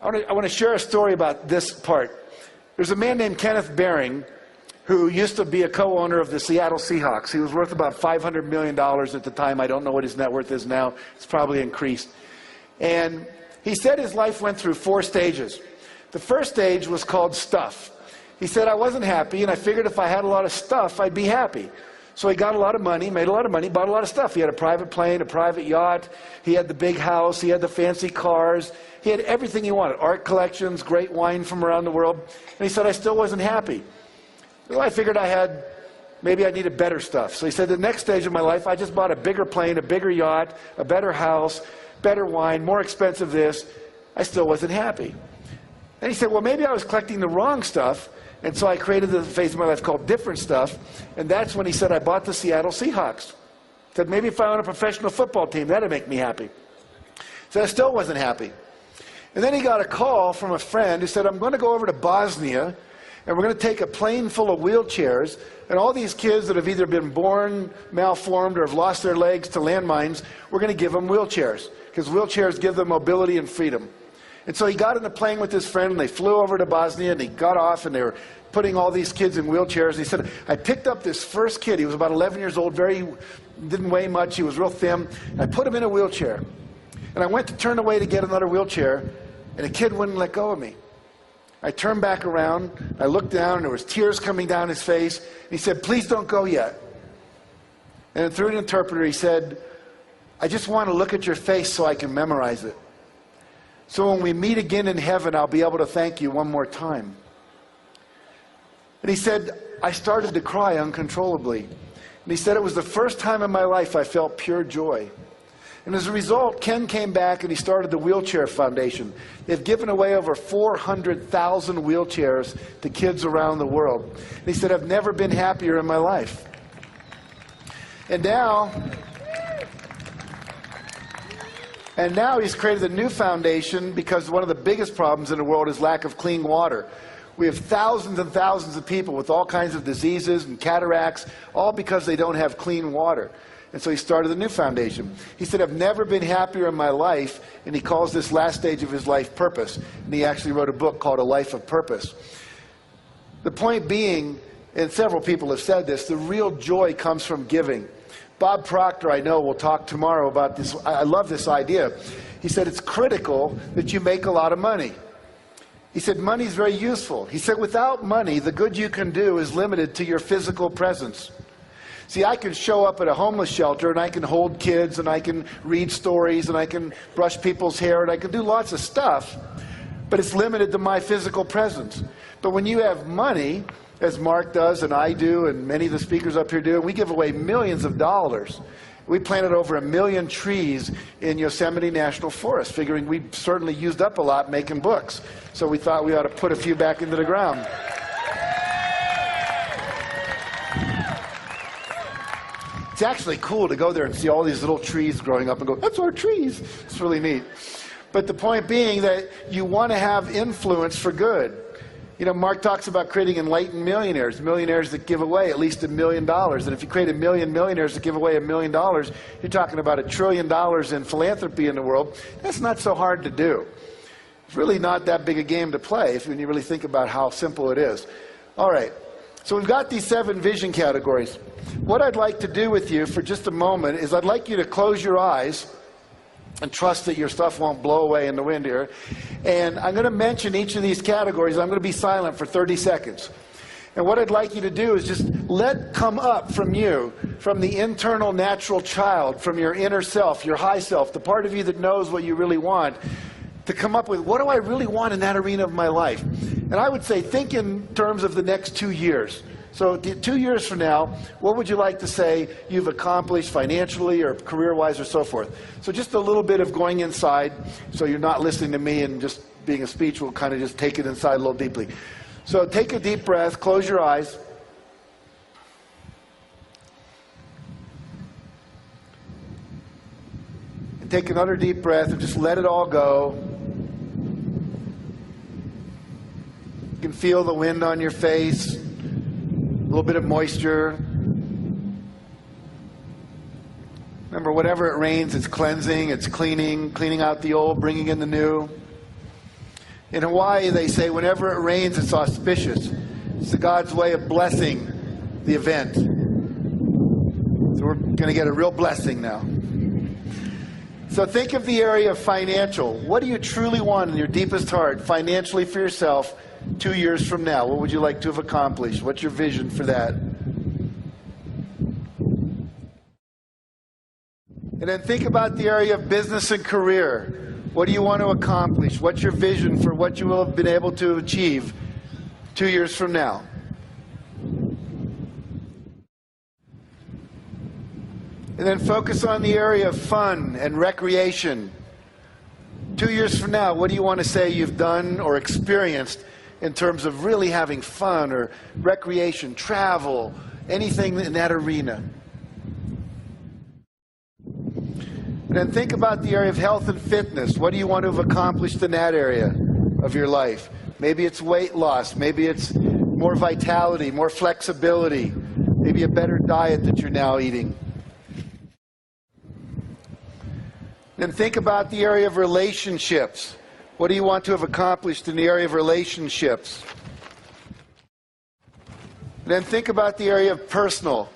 I want to share a story about this part. There's a man named Kenneth Baring who used to be a co-owner of the Seattle Seahawks. He was worth about $500 million at the time. I don't know what his net worth is now. It's probably increased. And he said his life went through 4 stages. The first stage was called stuff. He said, I wasn't happy, and I figured if I had a lot of stuff, I'd be happy. So he got a lot of money, made a lot of money, bought a lot of stuff. He had a private plane, a private yacht. He had the big house. He had the fancy cars. He had everything he wanted, art collections, great wine from around the world. And he said, I still wasn't happy. Well, I figured maybe I needed better stuff. So he said, the next stage of my life, I just bought a bigger plane, a bigger yacht, a better house, better wine, more expensive this. I still wasn't happy. And he said, well, maybe I was collecting the wrong stuff. And so I created the phase of my life called different stuff. And that's when he said, I bought the Seattle Seahawks. He said, maybe if I own a professional football team, that'd make me happy. So I still wasn't happy. And then he got a call from a friend who said, I'm going to go over to Bosnia, and we're going to take a plane full of wheelchairs, and all these kids that have either been born malformed or have lost their legs to landmines, we're going to give them wheelchairs, because wheelchairs give them mobility and freedom. And so he got in a plane with his friend, and they flew over to Bosnia, and he got off, and they were putting all these kids in wheelchairs. And he said, I picked up this first kid. He was about 11 years old, didn't weigh much. He was real thin. And I put him in a wheelchair. And I went to turn away to get another wheelchair, and the kid wouldn't let go of me. I turned back around. I looked down, and there was tears coming down his face. And he said, please don't go yet. And through an interpreter, he said, I just want to look at your face so I can memorize it. So when we meet again in heaven, I'll be able to thank you one more time. And he said, I started to cry uncontrollably. And he said, it was the first time in my life I felt pure joy. And as a result, Ken came back and he started the Wheelchair Foundation. They've given away over 400,000 wheelchairs to kids around the world. And he said, I've never been happier in my life. And now he's created a new foundation because one of the biggest problems in the world is lack of clean water. We have thousands and thousands of people with all kinds of diseases and cataracts, all because they don't have clean water. And so he started a new foundation. He said, I've never been happier in my life, and he calls this last stage of his life purpose. And he actually wrote a book called A Life of Purpose. The point being, and several people have said this, the real joy comes from giving. Bob Proctor, I know, will talk tomorrow about this. I love this idea. He said it's critical that you make a lot of money. He said money is very useful. He said without money, the good you can do is limited to your physical presence. See, I can show up at a homeless shelter and I can hold kids and I can read stories and I can brush people's hair and I can do lots of stuff, but it's limited to my physical presence. But when you have money, as Mark does and I do and many of the speakers up here do, and we give away millions of dollars. We planted over 1 million trees in Yosemite National Forest, figuring we certainly used up a lot making books. So we thought we ought to put a few back into the ground. It's actually cool to go there and see all these little trees growing up and go, that's our trees. It's really neat. But the point being that you want to have influence for good. You know, Mark talks about creating enlightened millionaires, millionaires that give away at least $1 million. And if you create 1 million millionaires that give away $1 million, you're talking about $1 trillion in philanthropy in the world. That's not so hard to do. It's really not that big a game to play when you really think about how simple it is. All right, so we've got these 7 vision categories. What I'd like to do with you for just a moment is I'd like you to close your eyes and trust that your stuff won't blow away in the wind here. And I'm going to mention each of these categories. I'm going to be silent for 30 seconds. And what I'd like you to do is just let come up from you, from the internal natural child, from your inner self, your high self, the part of you that knows what you really want, to come up with, what do I really want in that arena of my life? And I would say, think in terms of the next 2 years. So 2 years from now, what would you like to say you've accomplished financially or career-wise or so forth? So just a little bit of going inside, so you're not listening to me and just being a speech. We'll kind of just take it inside a little deeply. So take a deep breath, close your eyes. And take another deep breath and just let it all go. You can feel the wind on your face. A little bit of moisture. Remember, whatever it rains, it's cleansing, it's cleaning out the old, bringing in the new. In Hawaii, they say whenever it rains, it's auspicious. It's the God's way of blessing the event. So we're going to get a real blessing now. So think of the area of financial. What do you truly want in your deepest heart, financially for yourself 2 years from now? What would you like to have accomplished? What's your vision for that? And then think about the area of business and career. What do you want to accomplish? What's your vision for what you will have been able to achieve 2 years from now? And then focus on the area of fun and recreation. 2 years from now, what do you want to say you've done or experienced in terms of really having fun or recreation, travel, anything in that arena? And then think about the area of health and fitness. What do you want to have accomplished in that area of your life? Maybe it's weight loss. Maybe it's more vitality, more flexibility. Maybe a better diet that you're now eating. Then think about the area of relationships. What do you want to have accomplished in the area of relationships? And then think about the area of personal.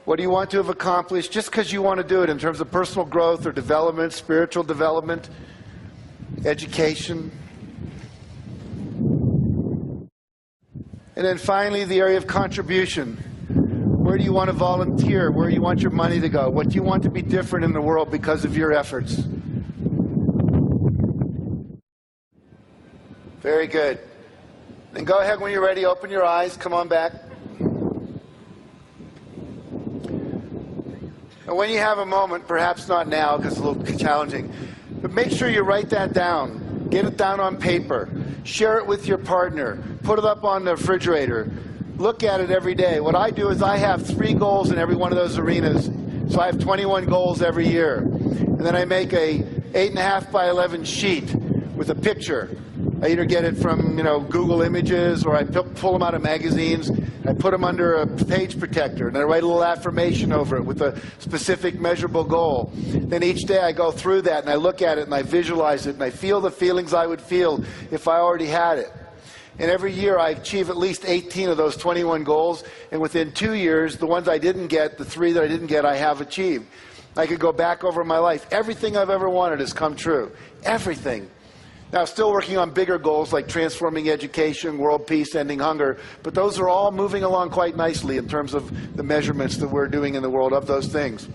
What do you want to have accomplished just because you want to do it in terms of personal growth or development, spiritual development, education? And then finally, the area of contribution. Where do you want to volunteer? Where do you want your money to go? What do you want to be different in the world because of your efforts? Very good. Then go ahead when you're ready. Open your eyes. Come on back. And when you have a moment, perhaps not now because it's a little challenging, but make sure you write that down. Get it down on paper. Share it with your partner. Put it up on the refrigerator. Look at it every day. What I do is I have 3 goals in every one of those arenas. So I have 21 goals every year. And then I make a 8.5 by 11 sheet with a picture. I either get it from Google Images or I pull them out of magazines. I put them under a page protector and I write a little affirmation over it with a specific measurable goal. Then each day I go through that and I look at it and I visualize it and I feel the feelings I would feel if I already had it. And every year I achieve at least 18 of those 21 goals, and within 2 years, the ones I didn't get, the 3 that I didn't get, I have achieved. I could go back over my life. Everything I've ever wanted has come true. Everything. Now, still working on bigger goals like transforming education, world peace, ending hunger, but those are all moving along quite nicely in terms of the measurements that we're doing in the world of those things.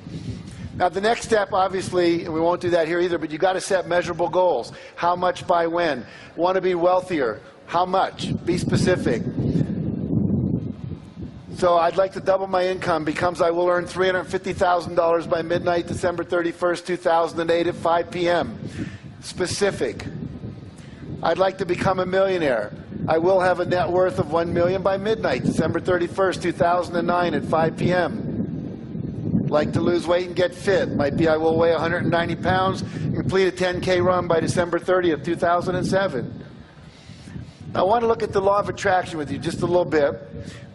Now, the next step, obviously, and we won't do that here either, but you've got to set measurable goals. How much by when? Want to be wealthier? How much? Be specific. So I'd like to double my income because I will earn $350,000 by midnight, December 31st, 2008 at 5 p.m. Specific. I'd like to become a millionaire. I will have a net worth of $1 million by midnight, December 31st, 2009 at 5 p.m. Like to lose weight and get fit. Might be I will weigh 190 pounds and complete a 10K run by December 30th, 2007. I want to look at the law of attraction with you just a little bit.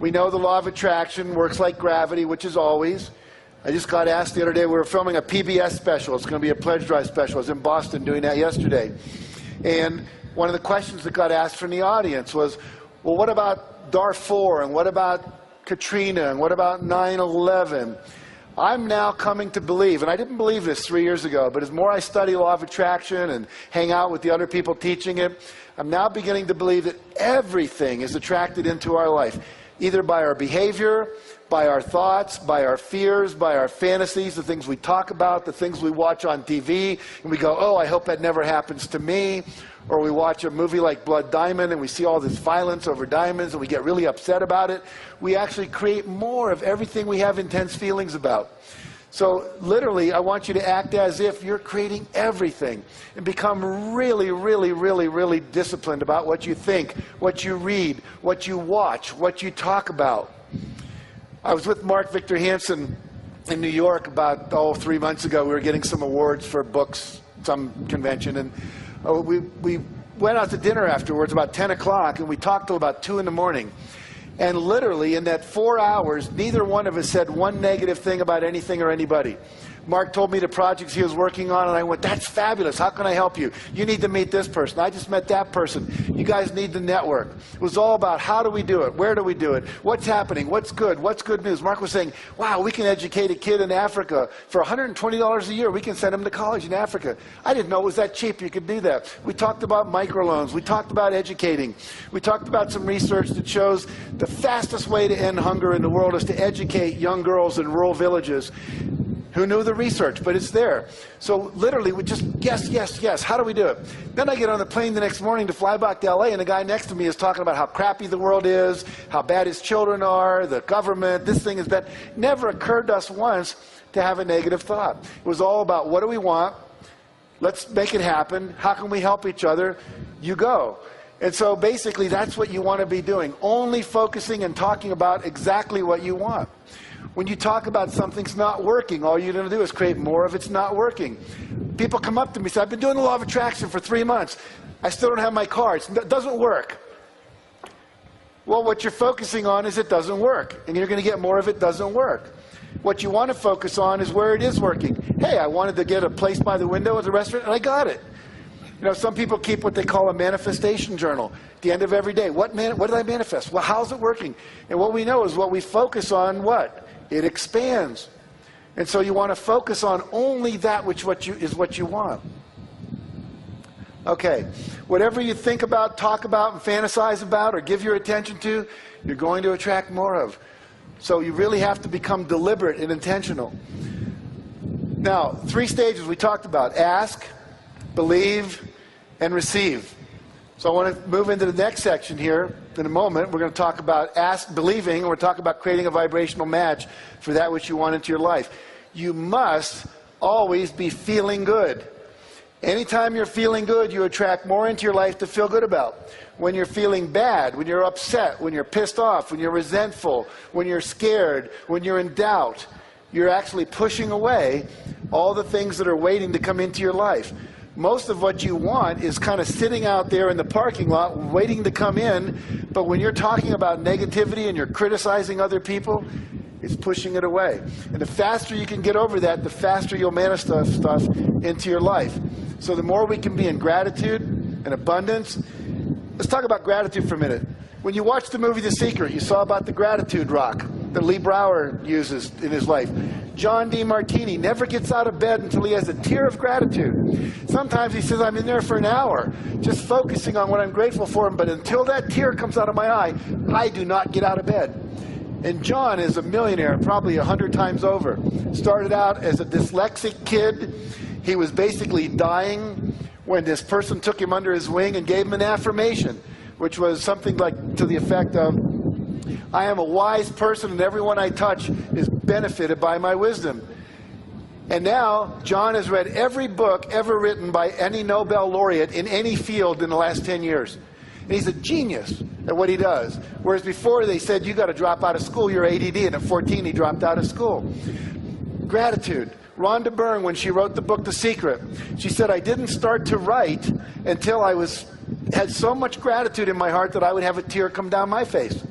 We know the law of attraction works like gravity, which is always. I just got asked the other day, we were filming a PBS special. It's going to be a pledge drive special. I was in Boston doing that yesterday. And one of the questions that got asked from the audience was, well, what about Darfur? And what about Katrina? And what about 9/11? I'm now coming to believe, and I didn't believe this 3 years ago, but as more I study law of attraction and hang out with the other people teaching it, I'm now beginning to believe that everything is attracted into our life, either by our behavior, by our thoughts, by our fears, by our fantasies, the things we talk about, the things we watch on TV, and we go, oh, I hope that never happens to me. Or we watch a movie like Blood Diamond and we see all this violence over diamonds and we get really upset about it. We actually create more of everything we have intense feelings about. So literally, I want you to act as if you're creating everything and become really, really, really, really disciplined about what you think, what you read, what you watch, what you talk about. I was with Mark Victor Hansen in New York about 3 months ago. We were getting some awards for books, some convention, and we went out to dinner afterwards about 10 o'clock, and we talked till about 2 in the morning. And literally, in that 4 hours, neither one of us said one negative thing about anything or anybody. Mark told me the projects he was working on, and I went, that's fabulous. How can I help you? You need to meet this person. I just met that person. You guys need to network. It was all about how do we do it? Where do we do it? What's happening? What's good? What's good news? Mark was saying, wow, we can educate a kid in Africa for $120 a year. We can send him to college in Africa. I didn't know it was that cheap you could do that. We talked about microloans. We talked about educating. We talked about some research that shows the fastest way to end hunger in the world is to educate young girls in rural villages. Who knew the research? But it's there. So literally, we just yes. How do we do it? Then I get on the plane the next morning to fly back to LA, and the guy next to me is talking about how crappy the world is, how bad his children are, the government, this thing is bad. Never occurred to us once to have a negative thought. It was all about what do we want? Let's make it happen. How can we help each other? You go. And so basically, that's what you want to be doing. Only focusing and talking about exactly what you want. When you talk about something's not working, all you're going to do is create more of it's not working. People come up to me and say, I've been doing the law of attraction for 3 months. I still don't have my car. It doesn't work. Well, what you're focusing on is it doesn't work. And you're going to get more of it doesn't work. What you want to focus on is where it is working. Hey, I wanted to get a place by the window at the restaurant, and I got it. You know, some people keep what they call a manifestation journal. At the end of every day, what did I manifest? Well, how's it working? And what we know is what we focus on, what? It expands. And so you want to focus on only that which is what you want. Okay, whatever you think about, talk about, and fantasize about, or give your attention to, you're going to attract more of. So you really have to become deliberate and intentional. Now, 3 stages we talked about: ask, believe, and receive. So I want to move into the next section here. In a moment, we're going to talk about believing, and we're talking about creating a vibrational match for that which you want into your life. You must always be feeling good. Anytime you're feeling good, you attract more into your life to feel good about. When you're feeling bad, when you're upset, when you're pissed off, when you're resentful, when you're scared, when you're in doubt, you're actually pushing away all the things that are waiting to come into your life. Most of what you want is kind of sitting out there in the parking lot waiting to come in, but when you're talking about negativity and you're criticizing other people, it's pushing it away. And the faster you can get over that, the faster you'll manifest stuff into your life. So the more we can be in gratitude and abundance. Let's talk about gratitude for a minute. When you watched the movie The Secret, you saw about the gratitude rock that Lee Brower uses in his life. John Demartini never gets out of bed until he has a tear of gratitude. Sometimes he says, I'm in there for an hour, just focusing on what I'm grateful for, but until that tear comes out of my eye, I do not get out of bed. And John is a millionaire, probably 100 times over. Started out as a dyslexic kid. He was basically dying when this person took him under his wing and gave him an affirmation, which was something like to the effect of, I am a wise person and everyone I touch is benefited by my wisdom. And now, John has read every book ever written by any Nobel laureate in any field in the last 10 years. And he's a genius at what he does. Whereas before they said, you got to drop out of school, you're ADD, and at 14 he dropped out of school. Gratitude. Rhonda Byrne, when she wrote the book The Secret, she said, I didn't start to write until I had so much gratitude in my heart that I would have a tear come down my face.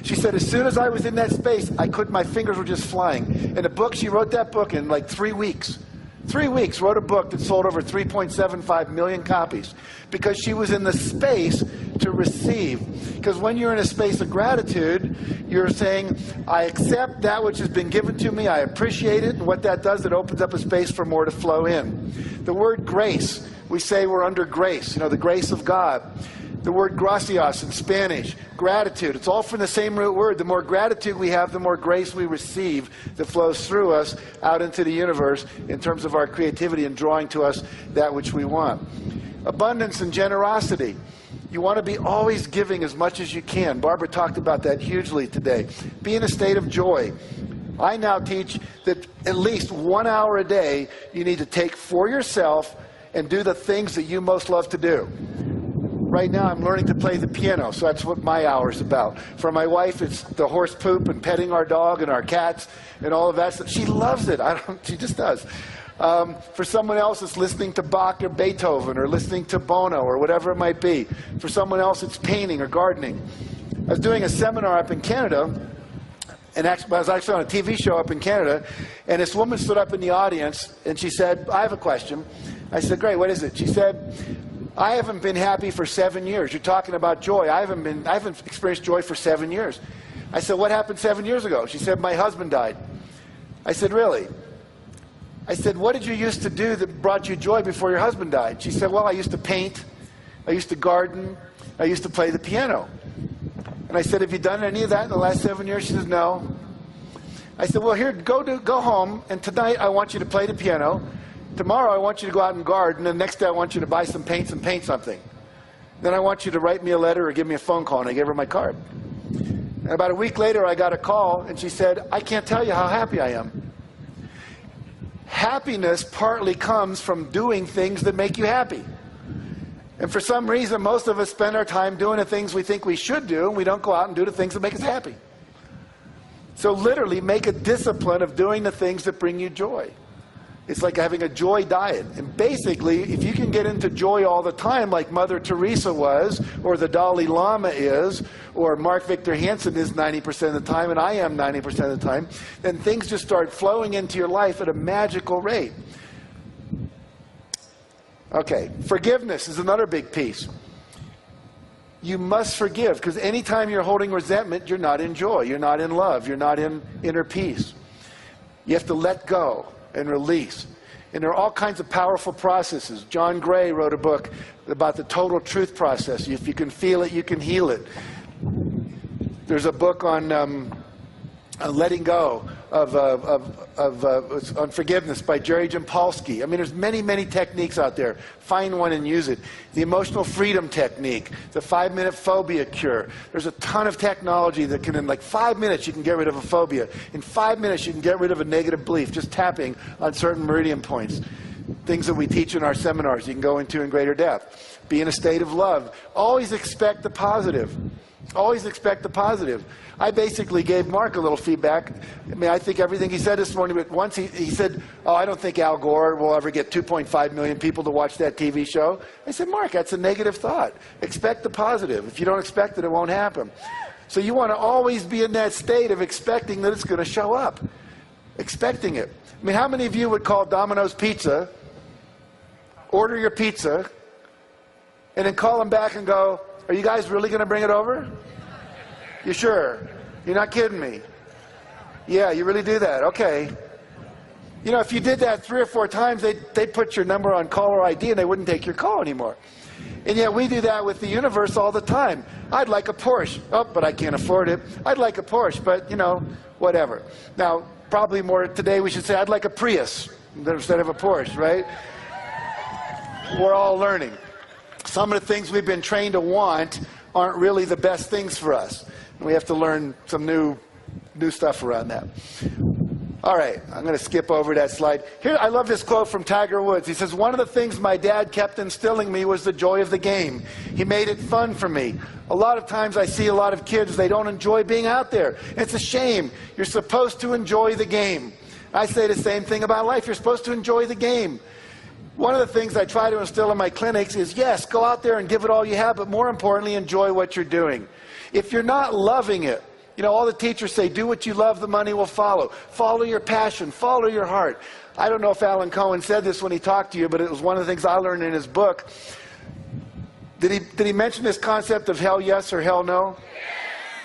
She said, as soon as I was in that space, my fingers were just flying. In a book, she wrote that book in like 3 weeks. 3 weeks, wrote a book that sold over 3.75 million copies because she was in the space to receive. Because when you're in a space of gratitude, you're saying, I accept that which has been given to me, I appreciate it, and what that does, it opens up a space for more to flow in. The word grace, we say we're under grace, the grace of God. The word gracias in Spanish, gratitude, it's all from the same root word. The more gratitude we have, the more grace we receive that flows through us out into the universe in terms of our creativity and drawing to us that which we want. Abundance and generosity. You want to be always giving as much as you can. Barbara talked about that hugely today. Be in a state of joy. I now teach that at least 1 hour a day you need to take for yourself and do the things that you most love to do. Right now, I'm learning to play the piano, so that's what my hour's about. For my wife, it's the horse poop and petting our dog and our cats and all of that stuff. She loves it. She just does. For someone else, it's listening to Bach or Beethoven or listening to Bono or whatever it might be. For someone else, it's painting or gardening. I was doing a seminar up in Canada, And actually, I was actually on a TV show up in Canada, and this woman stood up in the audience, and she said, I have a question. I said, great, what is it? She said, I haven't been happy for 7 years. You're talking about joy. I haven't experienced joy for 7 years. I said, what happened 7 years ago? She said, my husband died. I said, really? I said, what did you used to do that brought you joy before your husband died? She said, well, I used to paint, I used to garden, I used to play the piano. And I said, have you done any of that in the last 7 years? She says, no. I said, well, here, go home, and tonight I want you to play the piano. Tomorrow I want you to go out and garden, and the next day I want you to buy some paints and paint something. Then I want you to write me a letter or give me a phone call, and I gave her my card. And about a week later I got a call, and she said, I can't tell you how happy I am. Happiness partly comes from doing things that make you happy. And for some reason, most of us spend our time doing the things we think we should do, and we don't go out and do the things that make us happy. So literally, make a discipline of doing the things that bring you joy. It's like having a joy diet. And basically, if you can get into joy all the time, like Mother Teresa was, or the Dalai Lama is, or Mark Victor Hansen is 90% of the time, and I am 90% of the time, then things just start flowing into your life at a magical rate. Okay, forgiveness is another big piece. You must forgive, because anytime you're holding resentment, you're not in joy, you're not in love, you're not in inner peace. You have to let go and release. And there are all kinds of powerful processes. John Gray wrote a book about the total truth process. If you can feel it, you can heal it. There's a book on letting go on forgiveness by Jerry Jampolsky. I mean, there's many, many techniques out there. Find one and use it. The emotional freedom technique, the 5-minute phobia cure. There's a ton of technology that can, in like 5 minutes, you can get rid of a phobia. In 5 minutes, you can get rid of a negative belief, just tapping on certain meridian points. Things that we teach in our seminars, you can go into in greater depth. Be in a state of love. Always expect the positive. Always expect the positive. I basically gave Mark a little feedback. I mean, I think everything he said this morning, but once he said, oh, I don't think Al Gore will ever get 2.5 million people to watch that TV show. I said, Mark, that's a negative thought. Expect the positive. If you don't expect it, it won't happen. So you want to always be in that state of expecting that it's going to show up. Expecting it. I mean, how many of you would call Domino's Pizza, order your pizza, and then call them back and go, are you guys really going to bring it over? You sure? You're not kidding me? Yeah, you really do that. Okay. You know, if you did that 3 or 4 times, they'd put your number on caller ID and they wouldn't take your call anymore. And yet we do that with the universe all the time. I'd like a Porsche. Oh, but I can't afford it. I'd like a Porsche, but, you know, whatever. Now, probably more today we should say, I'd like a Prius instead of a Porsche, right? We're all learning. Some of the things we've been trained to want aren't really the best things for us. We have to learn some new stuff around that. All right, I'm going to skip over that slide. Here, I love this quote from Tiger Woods. He says, one of the things my dad kept instilling me was the joy of the game. He made it fun for me. A lot of times I see a lot of kids, they don't enjoy being out there. It's a shame. You're supposed to enjoy the game. I say the same thing about life. You're supposed to enjoy the game. One of the things I try to instill in my clinics is, yes, go out there and give it all you have, but more importantly, enjoy what you're doing. If you're not loving it, you know, all the teachers say, do what you love, the money will follow. Follow your passion, follow your heart. I don't know if Alan Cohen said this when he talked to you, but it was one of the things I learned in his book. Did he mention this concept of hell yes or hell no?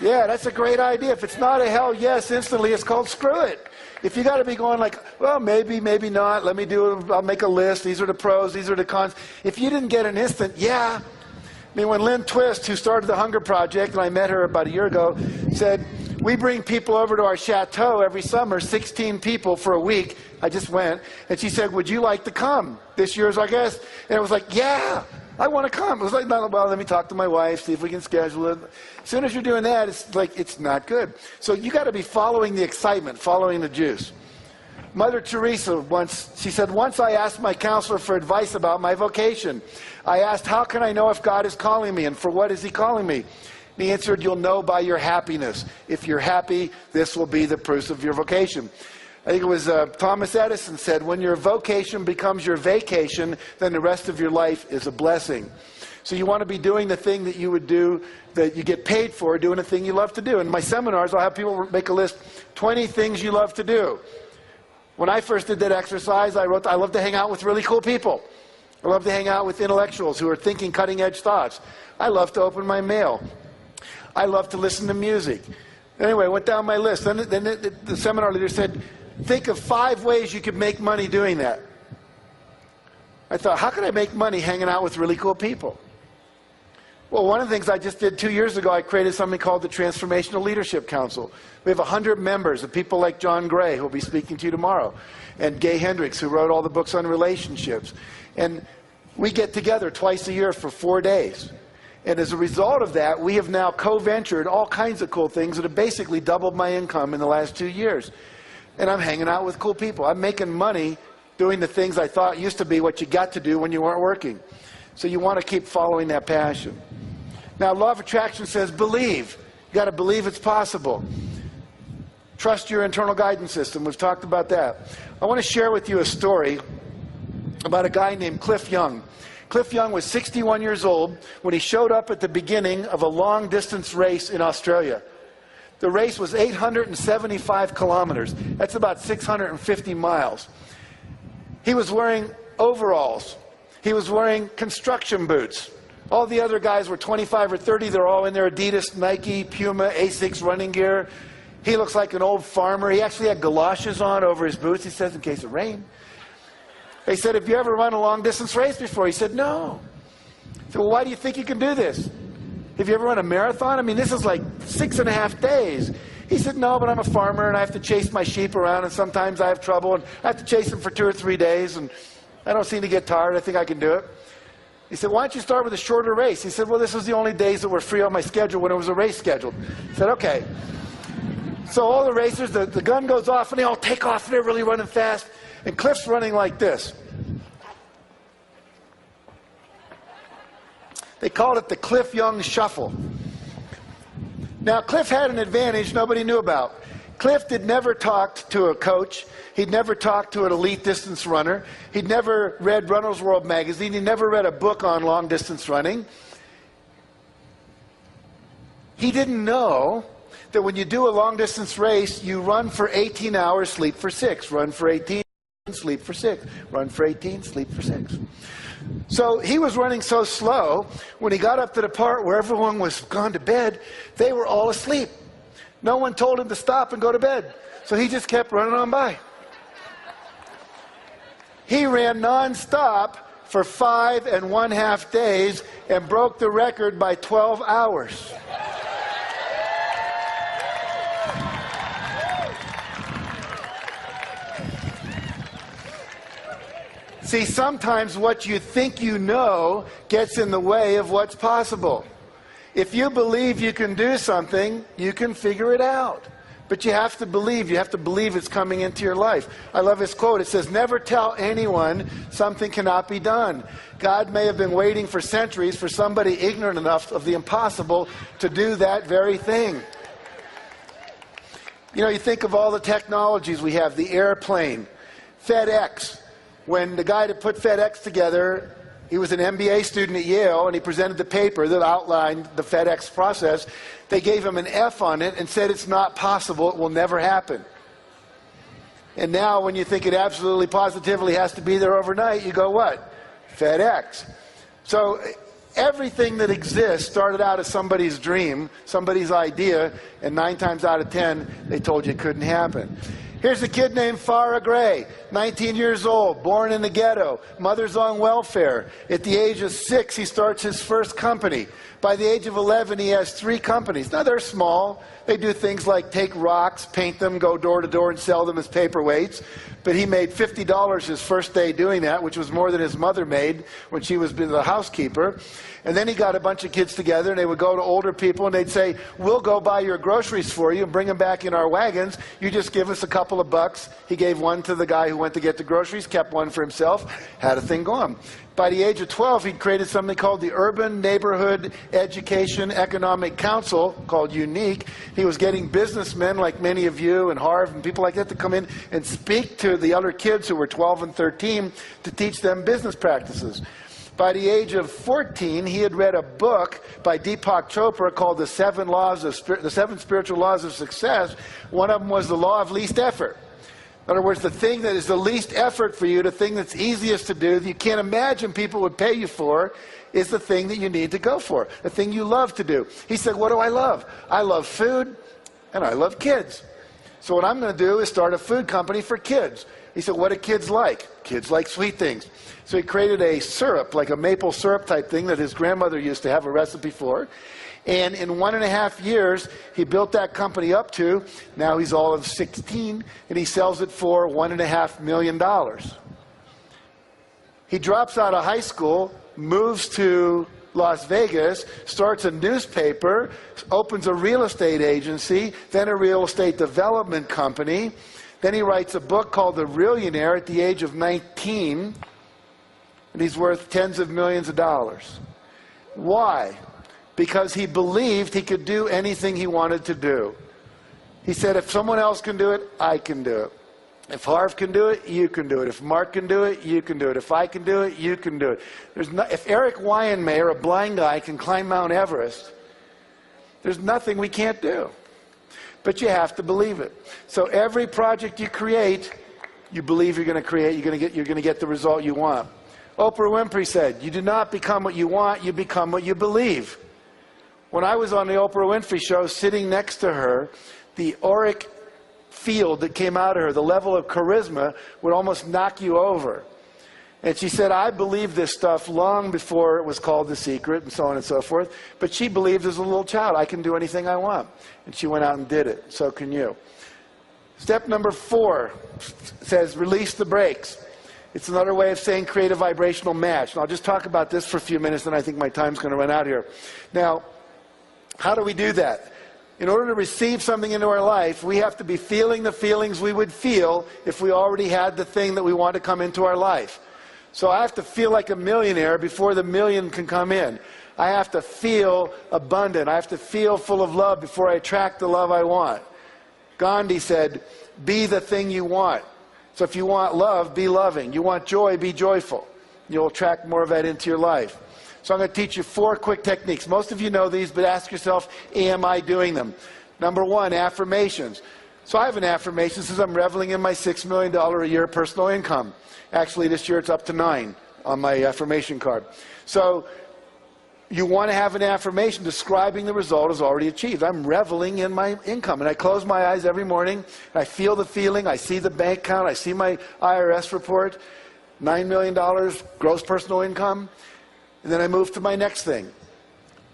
Yeah, that's a great idea. If it's not a hell yes, instantly it's called screw it. If you got to be going like, well, maybe, maybe not, I'll make a list, these are the pros, these are the cons. If you didn't get an instant, yeah. I mean, when Lynn Twist, who started the Hunger Project, and I met her about a year ago, said, we bring people over to our chateau every summer, 16 people for a week. I just went, and she said, would you like to come this year as our guest? And it was like, yeah, I want to come. It was like, well, let me talk to my wife, see if we can schedule it. As soon as you're doing that, it's like, it's not good. So you got to be following the excitement, following the juice. Mother Teresa once I asked my counselor for advice about my vocation. I asked, how can I know if God is calling me and for what is he calling me? He answered, you'll know by your happiness. If you're happy, this will be the proof of your vocation. I think it was Thomas Edison said, when your vocation becomes your vacation, then the rest of your life is a blessing. So you want to be doing the thing that you would do, that you get paid for, doing the thing you love to do. In my seminars, I'll have people make a list, 20 things you love to do. When I first did that exercise, I wrote, I love to hang out with really cool people. I love to hang out with intellectuals who are thinking cutting-edge thoughts. I love to open my mail. I love to listen to music. Anyway, I went down my list. Then the seminar leader said, think of 5 ways you could make money doing that. I thought, how can I make money hanging out with really cool people? Well, one of the things I just did 2 years ago, I created something called the Transformational Leadership Council. We have 100 members of people like John Gray, who will be speaking to you tomorrow, and Gay Hendricks, who wrote all the books on relationships. And we get together twice a year for 4 days. And as a result of that, we have now co-ventured all kinds of cool things that have basically doubled my income in the last 2 years. And I'm hanging out with cool people. I'm making money doing the things I thought used to be what you got to do when you weren't working. So you want to keep following that passion. Now, law of attraction says believe. You got to believe it's possible. Trust your internal guidance system. We've talked about that. I want to share with you a story about a guy named Cliff Young. Cliff Young was 61 years old when he showed up at the beginning of a long-distance race in Australia. The race was 875 kilometers. That's about 650 miles. He was wearing overalls. He was wearing construction boots. All the other guys were 25 or 30. They're all in their Adidas, Nike, Puma, Asics running gear. He looks like an old farmer. He actually had galoshes on over his boots, he says, in case of rain. They said, have you ever run a long-distance race before? He said, no. I said, well, why do you think you can do this? Have you ever run a marathon? I mean, this is like 6.5 days. He said, no, but I'm a farmer, and I have to chase my sheep around, and sometimes I have trouble, and I have to chase them for 2 or 3 days, and I don't seem to get tired. I think I can do it. He said, why don't you start with a shorter race? He said, well, this was the only days that were free on my schedule when it was a race scheduled. I said, okay. So all the racers, the gun goes off, and they all take off, and they're really running fast. And Cliff's running like this. They called it the Cliff Young Shuffle. Now, Cliff had an advantage nobody knew about. Cliff had never talked to a coach. He'd never talked to an elite distance runner. He'd never read Runner's World magazine. He never read a book on long distance running. He didn't know that when you do a long distance race, you run for 18 hours, sleep for 6. Run for 18, sleep for 6. Run for 18, sleep for 6. So he was running so slow, when he got up to the part where everyone was gone to bed, they were all asleep. No one told him to stop and go to bed. So he just kept running on by. He ran nonstop for 5.5 days and broke the record by 12 hours. See, sometimes what you think you know gets in the way of what's possible. If you believe you can do something, you can figure it out. But you have to believe. You have to believe it's coming into your life. I love this quote. It says, never tell anyone something cannot be done. God may have been waiting for centuries for somebody ignorant enough of the impossible to do that very thing. You know, you think of all the technologies we have, the airplane, FedEx. When the guy that put FedEx together, he was an MBA student at Yale, and he presented the paper that outlined the FedEx process. They gave him an F on it and said it's not possible, it will never happen. And now when you think it absolutely positively has to be there overnight, you go what? FedEx. So everything that exists started out as somebody's dream, somebody's idea, and 9 times out of 10, they told you it couldn't happen. Here's a kid named Farrah Gray, 19 years old, born in the ghetto, mother's on welfare. At the age of 6, he starts his first company. By the age of 11, he has 3 companies. Now, they're small. They do things like take rocks, paint them, go door to door and sell them as paperweights. But he made $50 his first day doing that, which was more than his mother made when she was the housekeeper. And then he got a bunch of kids together, and they would go to older people, and they'd say, we'll go buy your groceries for you and bring them back in our wagons. You just give us a couple of bucks. He gave one to the guy who went to get the groceries, kept one for himself, had a thing going. By the age of 12, he'd created something called the Urban Neighborhood Education Economic Council, called UNIQUE. He was getting businessmen like many of you and Harv and people like that to come in and speak to the other kids who were 12 and 13 to teach them business practices. By the age of 14, he had read a book by Deepak Chopra called The Seven Spiritual Laws of Success. One of them was the law of least effort. In other words, the thing that is the least effort for you, the thing that's easiest to do, that you can't imagine people would pay you for, is the thing that you need to go for, the thing you love to do. He said, what do I love? I love food and I love kids. So what I'm going to do is start a food company for kids. He said, what do kids like? Kids like sweet things. So he created a syrup, like a maple syrup type thing that his grandmother used to have a recipe for. And in 1.5 years, he built that company up to, now he's all of 16, and he sells it for $1.5 million. He drops out of high school, moves to Las Vegas, starts a newspaper, opens a real estate agency, then a real estate development company. Then he writes a book called The Realionaire at the age of 19, and he's worth tens of millions of dollars. Why? Because he believed he could do anything he wanted to do. He said, if someone else can do it, I can do it. If Harv can do it, you can do it. If Mark can do it, you can do it. If I can do it, you can do it. If Eric Weihenmayer, a blind guy, can climb Mount Everest, there's nothing we can't do. But you have to believe it. So every project you create, you believe you're going to create, you're going to get the result you want. Oprah Winfrey said, you do not become what you want, you become what you believe. When I was on the Oprah Winfrey Show, sitting next to her, the auric field that came out of her, the level of charisma, would almost knock you over. And she said, I believed this stuff long before it was called The Secret and so on and so forth. But she believed as a little child, I can do anything I want. And she went out and did it. So can you. Step number 4 says, release the brakes. It's another way of saying create a vibrational match. And I'll just talk about this for a few minutes, and I think my time's going to run out here. Now, how do we do that? In order to receive something into our life, we have to be feeling the feelings we would feel if we already had the thing that we want to come into our life. So I have to feel like a millionaire before the million can come in. I have to feel abundant. I have to feel full of love before I attract the love I want. Gandhi said, be the thing you want. So if you want love, be loving. You want joy, be joyful. You'll attract more of that into your life. So I'm going to teach you 4 quick techniques. Most of you know these, but ask yourself, am I doing them? Number 1, affirmations. So I have an affirmation since I'm reveling in my $6 million a year personal income. Actually, this year it's up to 9 on my affirmation card. So you want to have an affirmation describing the result as already achieved. I'm reveling in my income. And I close my eyes every morning, and I feel the feeling. I see the bank account. I see my IRS report, $9 million gross personal income. And then I move to my next thing.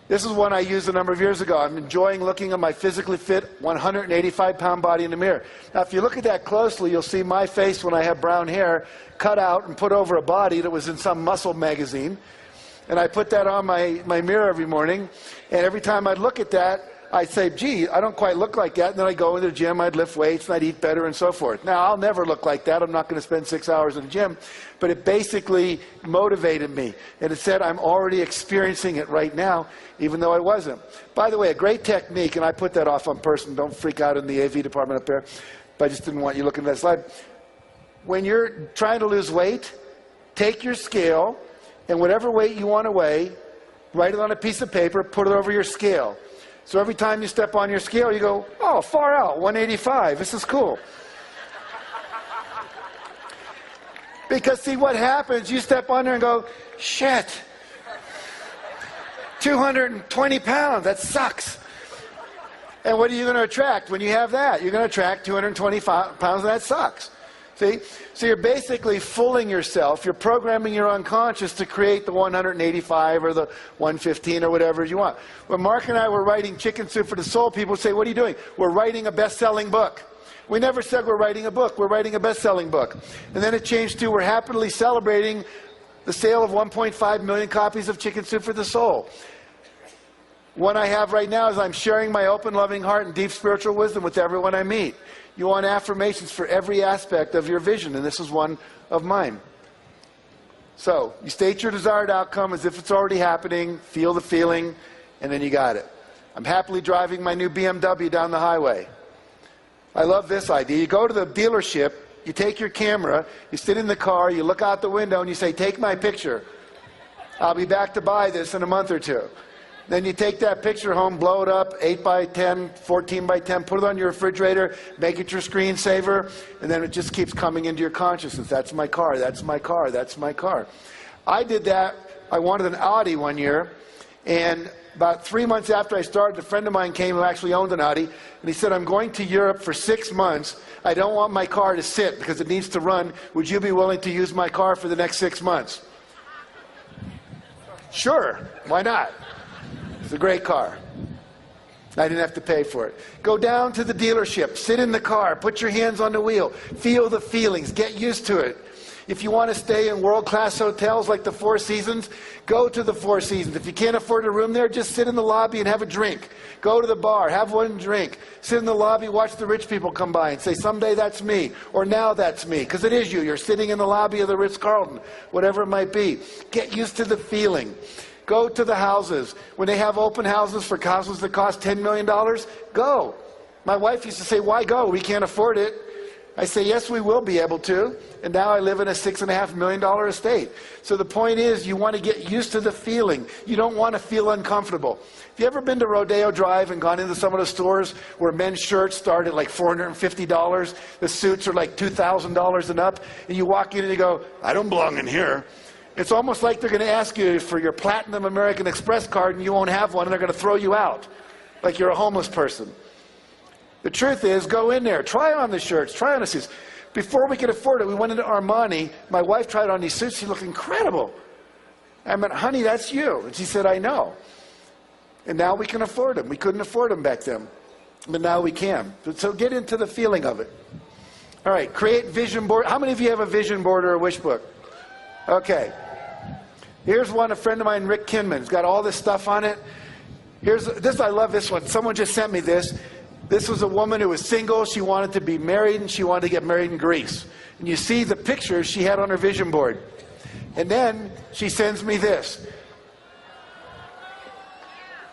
This is one I used a number of years ago. I'm enjoying looking at my physically fit 185-pound body in the mirror. Now, if you look at that closely, you'll see my face when I have brown hair cut out and put over a body that was in some muscle magazine. And I put that on my mirror every morning. And every time I'd look at that, I'd say, gee, I don't quite look like that. And then I'd go into the gym, I'd lift weights, and I'd eat better and so forth. Now, I'll never look like that. I'm not going to spend 6 hours in the gym. But it basically motivated me. And it said I'm already experiencing it right now, even though I wasn't. By the way, a great technique, and I put that off on person. Don't freak out in the AV department up there. But I just didn't want you looking at that slide. When you're trying to lose weight, take your scale, and whatever weight you want to weigh, write it on a piece of paper, put it over your scale. So every time you step on your scale, you go, oh, far out, 185. This is cool. Because see what happens, you step on there and go, shit, 220 pounds, that sucks. And what are you going to attract when you have that? You're going to attract 220 pounds, and that sucks. See? So you're basically fooling yourself. You're programming your unconscious to create the 185 or the 115 or whatever you want. When Mark and I were writing Chicken Soup for the Soul, people would say, what are you doing? We're writing a best-selling book. We never said we're writing a book. We're writing a best-selling book. And then it changed to we're happily celebrating the sale of 1.5 million copies of Chicken Soup for the Soul. What I have right now is I'm sharing my open, loving heart and deep spiritual wisdom with everyone I meet. You want affirmations for every aspect of your vision, and this is one of mine. So, you state your desired outcome as if it's already happening, feel the feeling, and then you got it. I'm happily driving my new BMW down the highway. I love this idea. You go to the dealership, you take your camera, you sit in the car, you look out the window, and you say, take my picture. I'll be back to buy this in a month or two. Then you take that picture home, blow it up, 8 by 10, 14 by 10, put it on your refrigerator, make it your screensaver, and then it just keeps coming into your consciousness. That's my car, that's my car, that's my car. I did that. I wanted an Audi one year, and about 3 months after I started, a friend of mine came who actually owned an Audi, and he said, I'm going to Europe for 6 months. I don't want my car to sit because it needs to run. Would you be willing to use my car for the next 6 months? Sure, why not? It's a great car. I didn't have to pay for it. Go down to the dealership, sit in the car, put your hands on the wheel, feel the feelings, get used to it. If you want to stay in world-class hotels like the Four Seasons, go to the Four Seasons. If you can't afford a room there, just sit in the lobby and have a drink. Go to the bar, have one drink. Sit in the lobby, watch the rich people come by and say, someday that's me, or now that's me, because it is you. You're sitting in the lobby of the Ritz-Carlton, whatever it might be. Get used to the feeling. Go to the houses. When they have open houses for houses that cost $10 million, go. My wife used to say, why go? We can't afford it. I say, yes, we will be able to. And now I live in a $6.5 million estate. So the point is, you want to get used to the feeling. You don't want to feel uncomfortable. Have you ever been to Rodeo Drive and gone into some of the stores where men's shirts start at like $450? The suits are like $2,000 and up. And you walk in and you go, I don't belong in here. It's almost like they're going to ask you for your Platinum American Express card and you won't have one and they're going to throw you out like you're a homeless person. The truth is, go in there, try on the shirts, try on the suits. Before we could afford it, we went into Armani. My wife tried on these suits. She looked incredible. I went, honey, that's you. And she said, I know. And now we can afford them. We couldn't afford them back then. But now we can. So get into the feeling of it. All right, create vision board. How many of you have a vision board or a wish book? Okay. Here's one, a friend of mine, Rick Kinman. He's got all this stuff on it. Here's this. I love this one. Someone just sent me this. This was a woman who was single. She wanted to be married, and she wanted to get married in Greece. And you see the pictures she had on her vision board. And then she sends me this.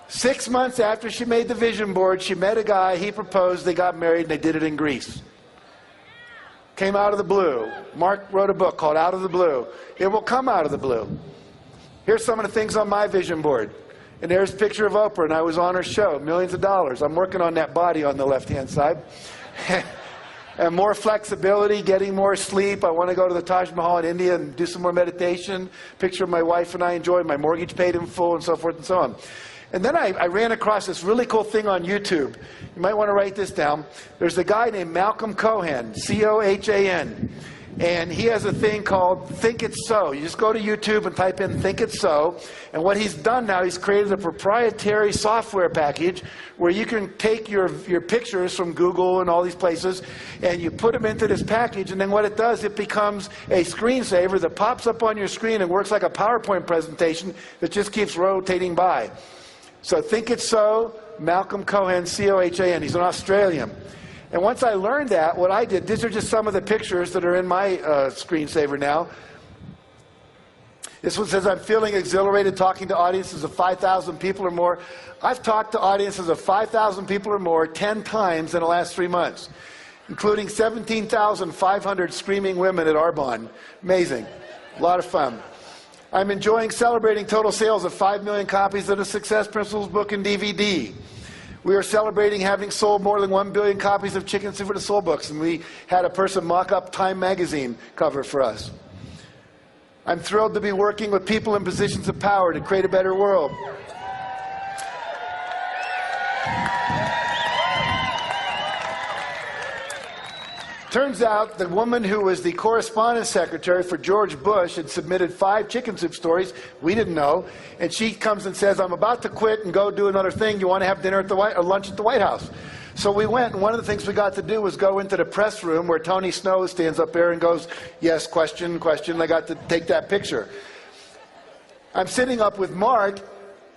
6 months after she made the vision board, she met a guy, he proposed, they got married, and they did it in Greece. Came out of the blue. Mark wrote a book called Out of the Blue. It will come out of the blue. Here's some of the things on my vision board. And there's a picture of Oprah, and I was on her show, millions of dollars. I'm working on that body on the left-hand side. And more flexibility, getting more sleep. I want to go to the Taj Mahal in India and do some more meditation. Picture of my wife and I enjoyed, my mortgage paid in full, and so forth and so on. And then I ran across this really cool thing on YouTube. You might want to write this down. There's a guy named Malcolm Cohan, C-O-H-A-N. And he has a thing called Think It's So. You just go to YouTube and type in Think It's So. And what he's done now, he's created a proprietary software package where you can take your pictures from Google and all these places, and you put them into this package, and then what it does, it becomes a screensaver that pops up on your screen and works like a PowerPoint presentation that just keeps rotating by. So Think It's So, Malcolm Cohan, C-O-H-A-N. He's an Australian. And once I learned that, what I did, these are just some of the pictures that are in my screensaver now. This one says, I'm feeling exhilarated talking to audiences of 5,000 people or more. I've talked to audiences of 5,000 people or more 10 times in the last 3 months, including 17,500 screaming women at Arbonne. Amazing. A lot of fun. I'm enjoying celebrating total sales of 5 million copies of the Success Principles book and DVD. We are celebrating having sold more than 1 billion copies of Chicken Soup for the Soul books, and we had a person mock up Time magazine cover for us. I'm thrilled to be working with people in positions of power to create a better world. Turns out the woman who was the correspondence secretary for George Bush had submitted 5 chicken soup stories. We didn't know. And she comes and says, I'm about to quit and go do another thing. You want to have dinner at the or lunch at the White House? So we went, and one of the things we got to do was go into the press room where Tony Snow stands up there and goes, yes, question, question. I got to take that picture. I'm sitting up with Mark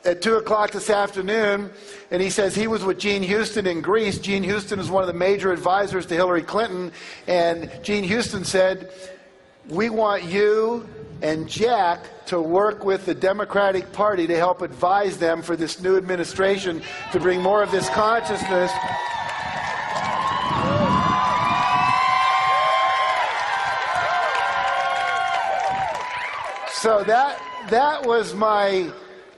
at 2 o'clock this afternoon, and he says he was with Gene Houston in Greece. Gene Houston is one of the major advisors to Hillary Clinton, and Gene Houston said, we want you and Jack to work with the Democratic Party to help advise them for this new administration to bring more of this consciousness. So that was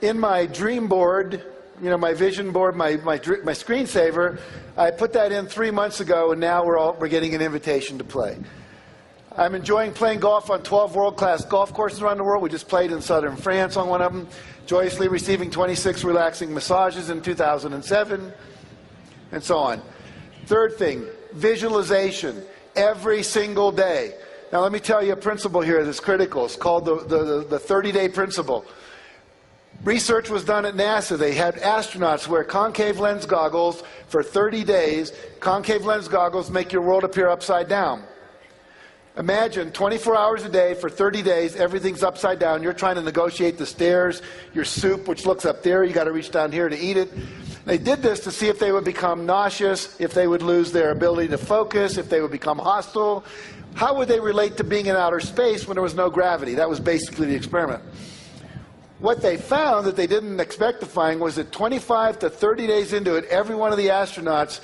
in my dream board, my vision board, my screensaver. I put that in 3 months ago, and now we're getting an invitation to play. I'm enjoying playing golf on 12 world-class golf courses around the world. We just played in southern France on one of them, joyously receiving 26 relaxing massages in 2007, and so on. Third thing, visualization every single day. Now let me tell you a principle here that's critical. It's called the 30-day principle. Research was done at NASA. They had astronauts wear concave lens goggles for 30 days. Concave lens goggles make your world appear upside down. Imagine 24 hours a day for 30 days, everything's upside down. You're trying to negotiate the stairs, your soup, which looks up there, you got to reach down here to eat it. They did this to see if they would become nauseous, if they would lose their ability to focus, if they would become hostile. How would they relate to being in outer space when there was no gravity? That was basically the experiment. What they found that they didn't expect to find was that 25 to 30 days into it, every one of the astronauts,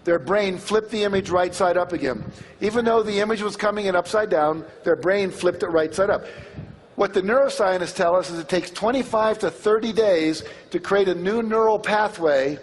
their brain flipped the image right side up again. Even though the image was coming in upside down, their brain flipped it right side up. What the neuroscientists tell us is it takes 25 to 30 days to create a new neural pathway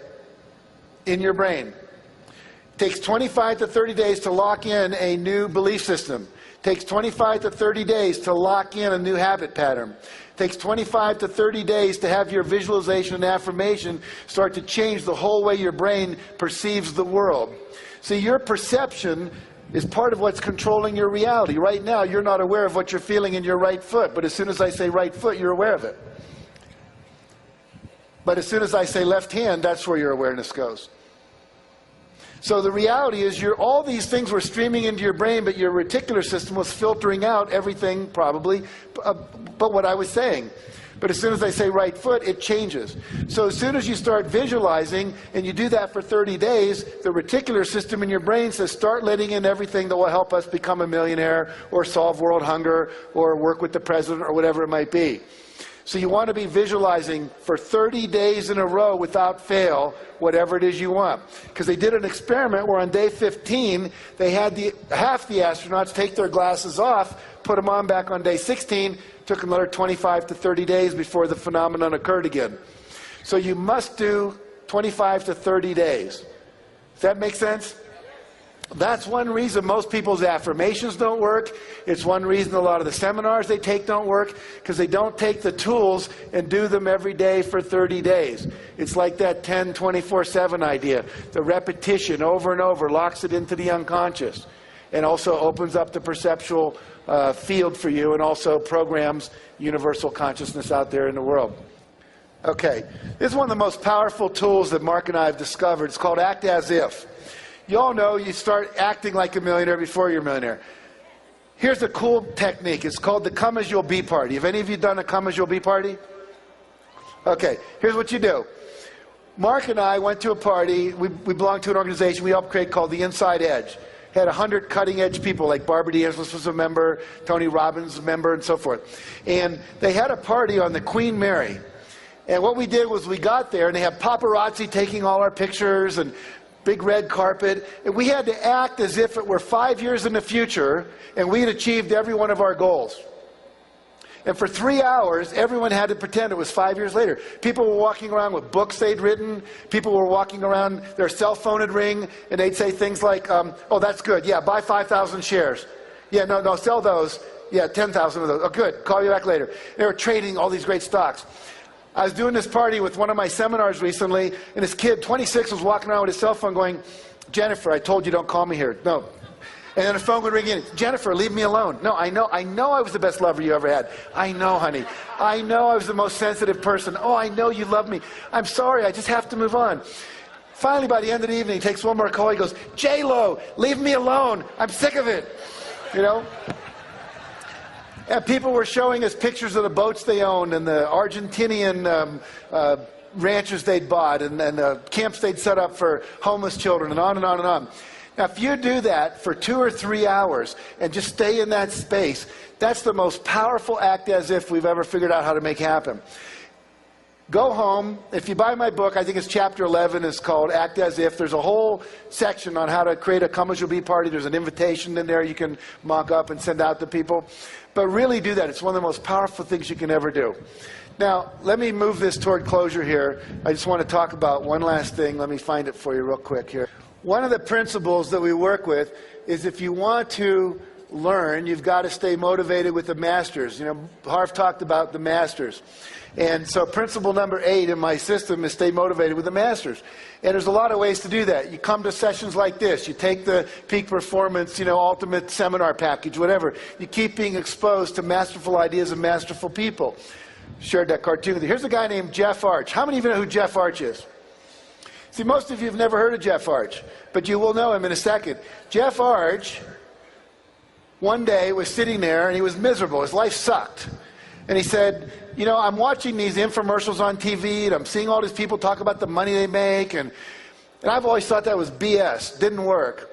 in your brain. It takes 25 to 30 days to lock in a new belief system. It takes 25 to 30 days to lock in a new habit pattern. It takes 25 to 30 days to have your visualization and affirmation start to change the whole way your brain perceives the world. See, your perception is part of what's controlling your reality. Right now, you're not aware of what you're feeling in your right foot, but as soon as I say right foot, you're aware of it. But as soon as I say left hand, that's where your awareness goes. So the reality is all these things were streaming into your brain, but your reticular system was filtering out everything probably but what I was saying. But as soon as I say right foot, it changes. So as soon as you start visualizing, and you do that for 30 days, the reticular system in your brain says, start letting in everything that will help us become a millionaire, or solve world hunger, or work with the president, or whatever it might be. So you want to be visualizing for 30 days in a row without fail, whatever it is you want. Because they did an experiment where on day 15, they had half the astronauts take their glasses off, put them on back on day 16, took another 25 to 30 days before the phenomenon occurred again. So you must do 25 to 30 days. Does that make sense? That's one reason most people's affirmations don't work. It's one reason a lot of the seminars they take don't work, because they don't take the tools and do them every day for 30 days. It's like that 10, 24/7 idea. The repetition over and over locks it into the unconscious and also opens up the perceptual field for you, and also programs universal consciousness out there in the world. Okay, this is one of the most powerful tools that Mark and I have discovered. It's called Act As If. You all know you start acting like a millionaire before you're a millionaire. Here's a cool technique. It's called the Come As You'll Be Party. Have any of you done a Come As You'll Be Party? Okay, here's what you do. Mark and I went to a party. We belong to an organization we helped create called The Inside Edge. Had 100 cutting-edge people, like Barbara DeAngelis was a member, Tony Robbins was a member, and so forth. And they had a party on the Queen Mary. And what we did was we got there, and they had paparazzi taking all our pictures, and big red carpet, and we had to act as if it were 5 years in the future, and we had achieved every one of our goals. And for 3 hours, everyone had to pretend it was 5 years later. People were walking around with books they'd written. People were walking around, their cell phone would ring, and they'd say things like, oh, that's good. Yeah, buy 5,000 shares. Yeah, no, sell those. Yeah, 10,000 of those. Oh, good. Call you back later. They were trading all these great stocks. I was doing this party with one of my seminars recently, and this kid, 26, was walking around with his cell phone going, Jennifer, I told you don't call me here. No. And then the phone would ring in. Jennifer, leave me alone. No, I know I was the best lover you ever had. I know, honey. I know I was the most sensitive person. Oh, I know you love me. I'm sorry, I just have to move on. Finally, by the end of the evening, he takes one more call. He goes, J-Lo, leave me alone. I'm sick of it. You know? And people were showing us pictures of the boats they owned and the Argentinian ranches they'd bought and the camps they'd set up for homeless children, and on and on and on. Now, if you do that for 2 or 3 hours and just stay in that space, that's the most powerful act as if we've ever figured out how to make happen. Go home. If you buy my book, I think it's chapter 11. It's called Act As If. There's a whole section on how to create a Come As You'll Be party. There's an invitation in there you can mock up and send out to people. But really do that. It's one of the most powerful things you can ever do. Now, let me move this toward closure here. I just want to talk about one last thing. Let me find it for you real quick here. One of the principles that we work with is if you want to learn, you've got to stay motivated with the masters. You know, Harv talked about the masters. And so principle number 8 in my system is stay motivated with the masters. And there's a lot of ways to do that. You come to sessions like this. You take the Peak Performance, ultimate seminar package, whatever. You keep being exposed to masterful ideas and masterful people. Shared that cartoon with you. Here's a guy named Jeff Arch. How many of you know who Jeff Arch is? See, most of you have never heard of Jeff Arch, but you will know him in a second. Jeff Arch, one day, was sitting there and he was miserable. His life sucked. And he said, I'm watching these infomercials on TV and I'm seeing all these people talk about the money they make. And I've always thought that was BS. Didn't work.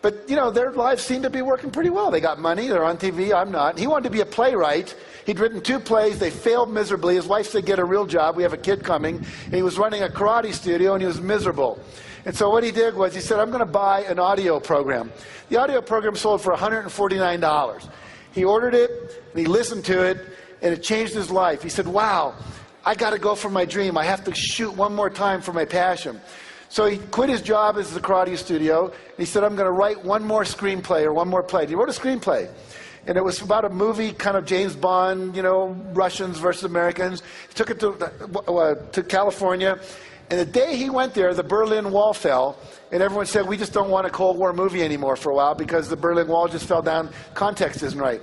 But, their lives seem to be working pretty well. They got money. They're on TV. I'm not. He wanted to be a playwright. He'd written 2 plays. They failed miserably. His wife said, get a real job. We have a kid coming. And he was running a karate studio and he was miserable. And so what he did was he said, I'm going to buy an audio program. The audio program sold for $149. He ordered it and he listened to it. And it changed his life. He said, wow, I got to go for my dream. I have to shoot one more time for my passion. So he quit his job as the karate studio. And he said, I'm going to write one more screenplay or one more play. And he wrote a screenplay. And it was about a movie, kind of James Bond, Russians versus Americans. He took it to California. And the day he went there, the Berlin Wall fell. And everyone said, we just don't want a Cold War movie anymore for a while because the Berlin Wall just fell down. Context isn't right.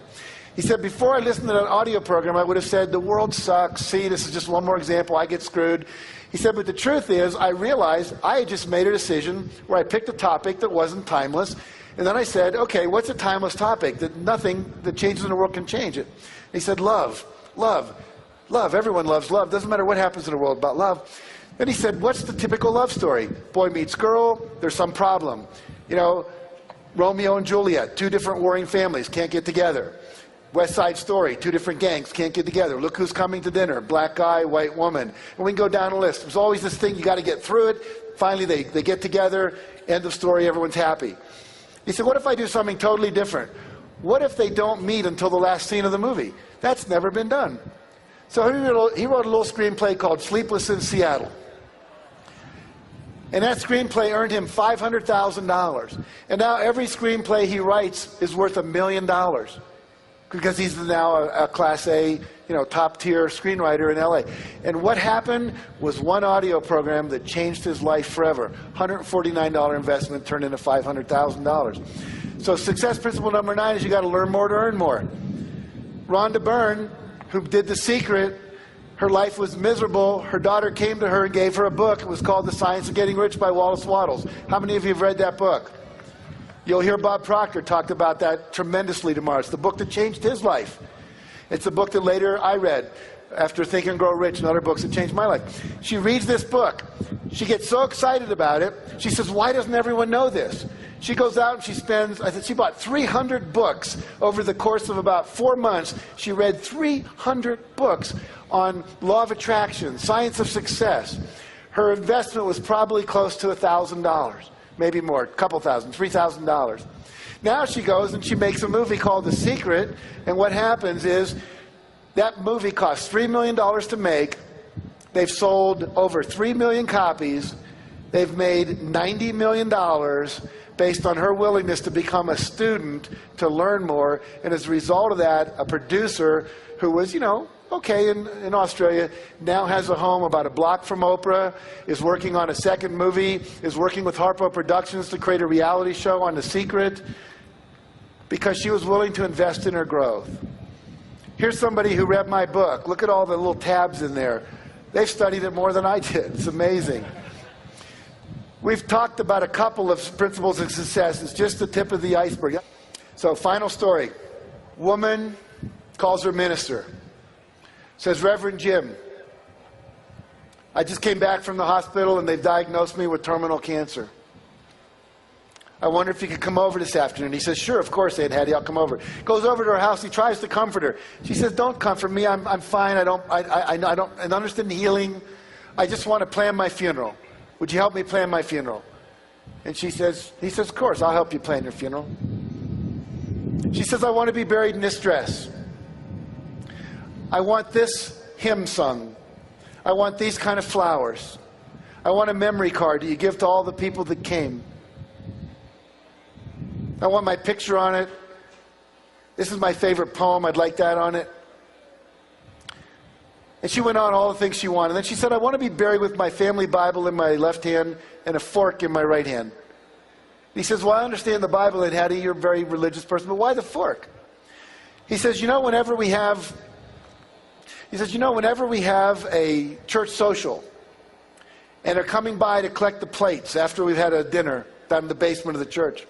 He said, before I listened to that audio program, I would have said, the world sucks. See, this is just one more example. I get screwed. He said, but the truth is, I realized I had just made a decision where I picked a topic that wasn't timeless. And then I said, okay, what's a timeless topic that nothing that changes in the world can change it? And he said, love, love, love. Everyone loves love. Doesn't matter what happens in the world about love. Then he said, what's the typical love story? Boy meets girl, there's some problem. Romeo and Juliet, 2 different warring families, can't get together. West Side Story, 2 different gangs, can't get together. Look who's coming to dinner, black guy, white woman. And we can go down a list. There's always this thing, you got to get through it. Finally, they get together, end of story, everyone's happy. He said, what if I do something totally different? What if they don't meet until the last scene of the movie? That's never been done. So he wrote a little screenplay called Sleepless in Seattle. And that screenplay earned him $500,000. And now every screenplay he writes is worth $1 million. Because he's now a Class A, top-tier screenwriter in LA. And what happened was one audio program that changed his life forever. $149 investment turned into $500,000. So success principle number 9 is you got to learn more to earn more. Rhonda Byrne, who did The Secret, her life was miserable. Her daughter came to her and gave her a book. It was called The Science of Getting Rich by Wallace Wattles. How many of you have read that book? You'll hear Bob Proctor talk about that tremendously tomorrow. It's the book that changed his life. It's the book that later I read after Think and Grow Rich and other books that changed my life. She reads this book. She gets so excited about it. She says, why doesn't everyone know this? She goes out and she bought 300 books over the course of about 4 months. She read 300 books on law of attraction, science of success. Her investment was probably close to $1,000. Maybe more, a couple thousand, $3,000. Now she goes and she makes a movie called The Secret, and what happens is that movie costs $3 million to make. They've sold over 3 million copies. They've made $90 million based on her willingness to become a student, to learn more, and as a result of that, a producer who was, in Australia, now has a home about a block from Oprah, is working on a second movie, is working with Harpo Productions to create a reality show on The Secret, because she was willing to invest in her growth. Here's somebody who read my book. Look at all the little tabs in there. They've studied it more than I did. It's amazing. We've talked about a couple of principles of success. It's just the tip of the iceberg. So, final story. Woman calls her minister. Says, Reverend Jim, I just came back from the hospital and they've diagnosed me with terminal cancer. I wonder if you could come over this afternoon. He says, sure, of course, Aunt Hattie, I'll come over. Goes over to her house. He tries to comfort her. She says, don't comfort me. I'm fine. I don't understand healing. I just want to plan my funeral. Would you help me plan my funeral? And he says, of course, I'll help you plan your funeral. She says, I want to be buried in this dress. I want this hymn sung. I want these kind of flowers. I want a memory card that you give to all the people that came. I want my picture on it. This is my favorite poem. I'd like that on it. And she went on all the things she wanted. And then she said, I want to be buried with my family Bible in my left hand and a fork in my right hand. He says, well, I understand the Bible, and Hattie, you're a very religious person, but why the fork? He says, whenever we have a church social, and they're coming by to collect the plates after we've had a dinner down in the basement of the church,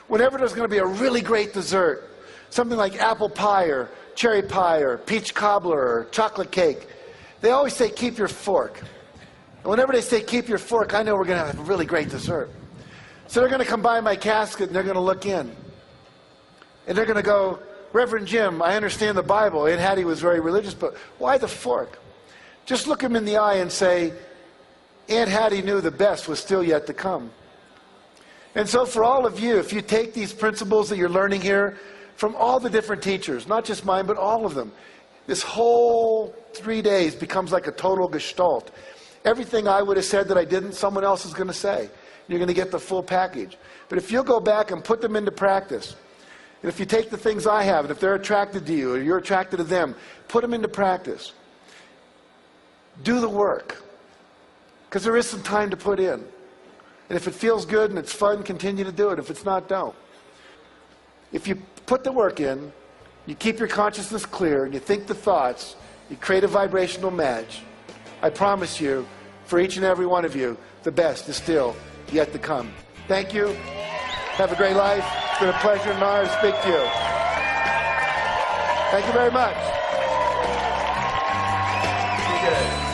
whenever there's going to be a really great dessert, something like apple pie or cherry pie or peach cobbler or chocolate cake, they always say, keep your fork. And whenever they say, keep your fork, I know we're going to have a really great dessert. So they're going to come by my casket and they're going to look in. And they're going to go, Reverend Jim, I understand the Bible. Aunt Hattie was very religious, but why the fork? Just look him in the eye and say, Aunt Hattie knew the best was still yet to come. And so for all of you, if you take these principles that you're learning here from all the different teachers, not just mine, but all of them, this whole 3 days becomes like a total gestalt. Everything I would have said that I didn't, someone else is going to say. You're going to get the full package. But if you'll go back and put them into practice, and if you take the things I have, and if they're attracted to you, or you're attracted to them, put them into practice. Do the work. Because there is some time to put in. And if it feels good and it's fun, continue to do it. If it's not, don't. If you put the work in, you keep your consciousness clear, and you think the thoughts, you create a vibrational match, I promise you, for each and every one of you, the best is still yet to come. Thank you. Have a great life. It's been a pleasure and an honor to speak to you. Thank you very much. Be good.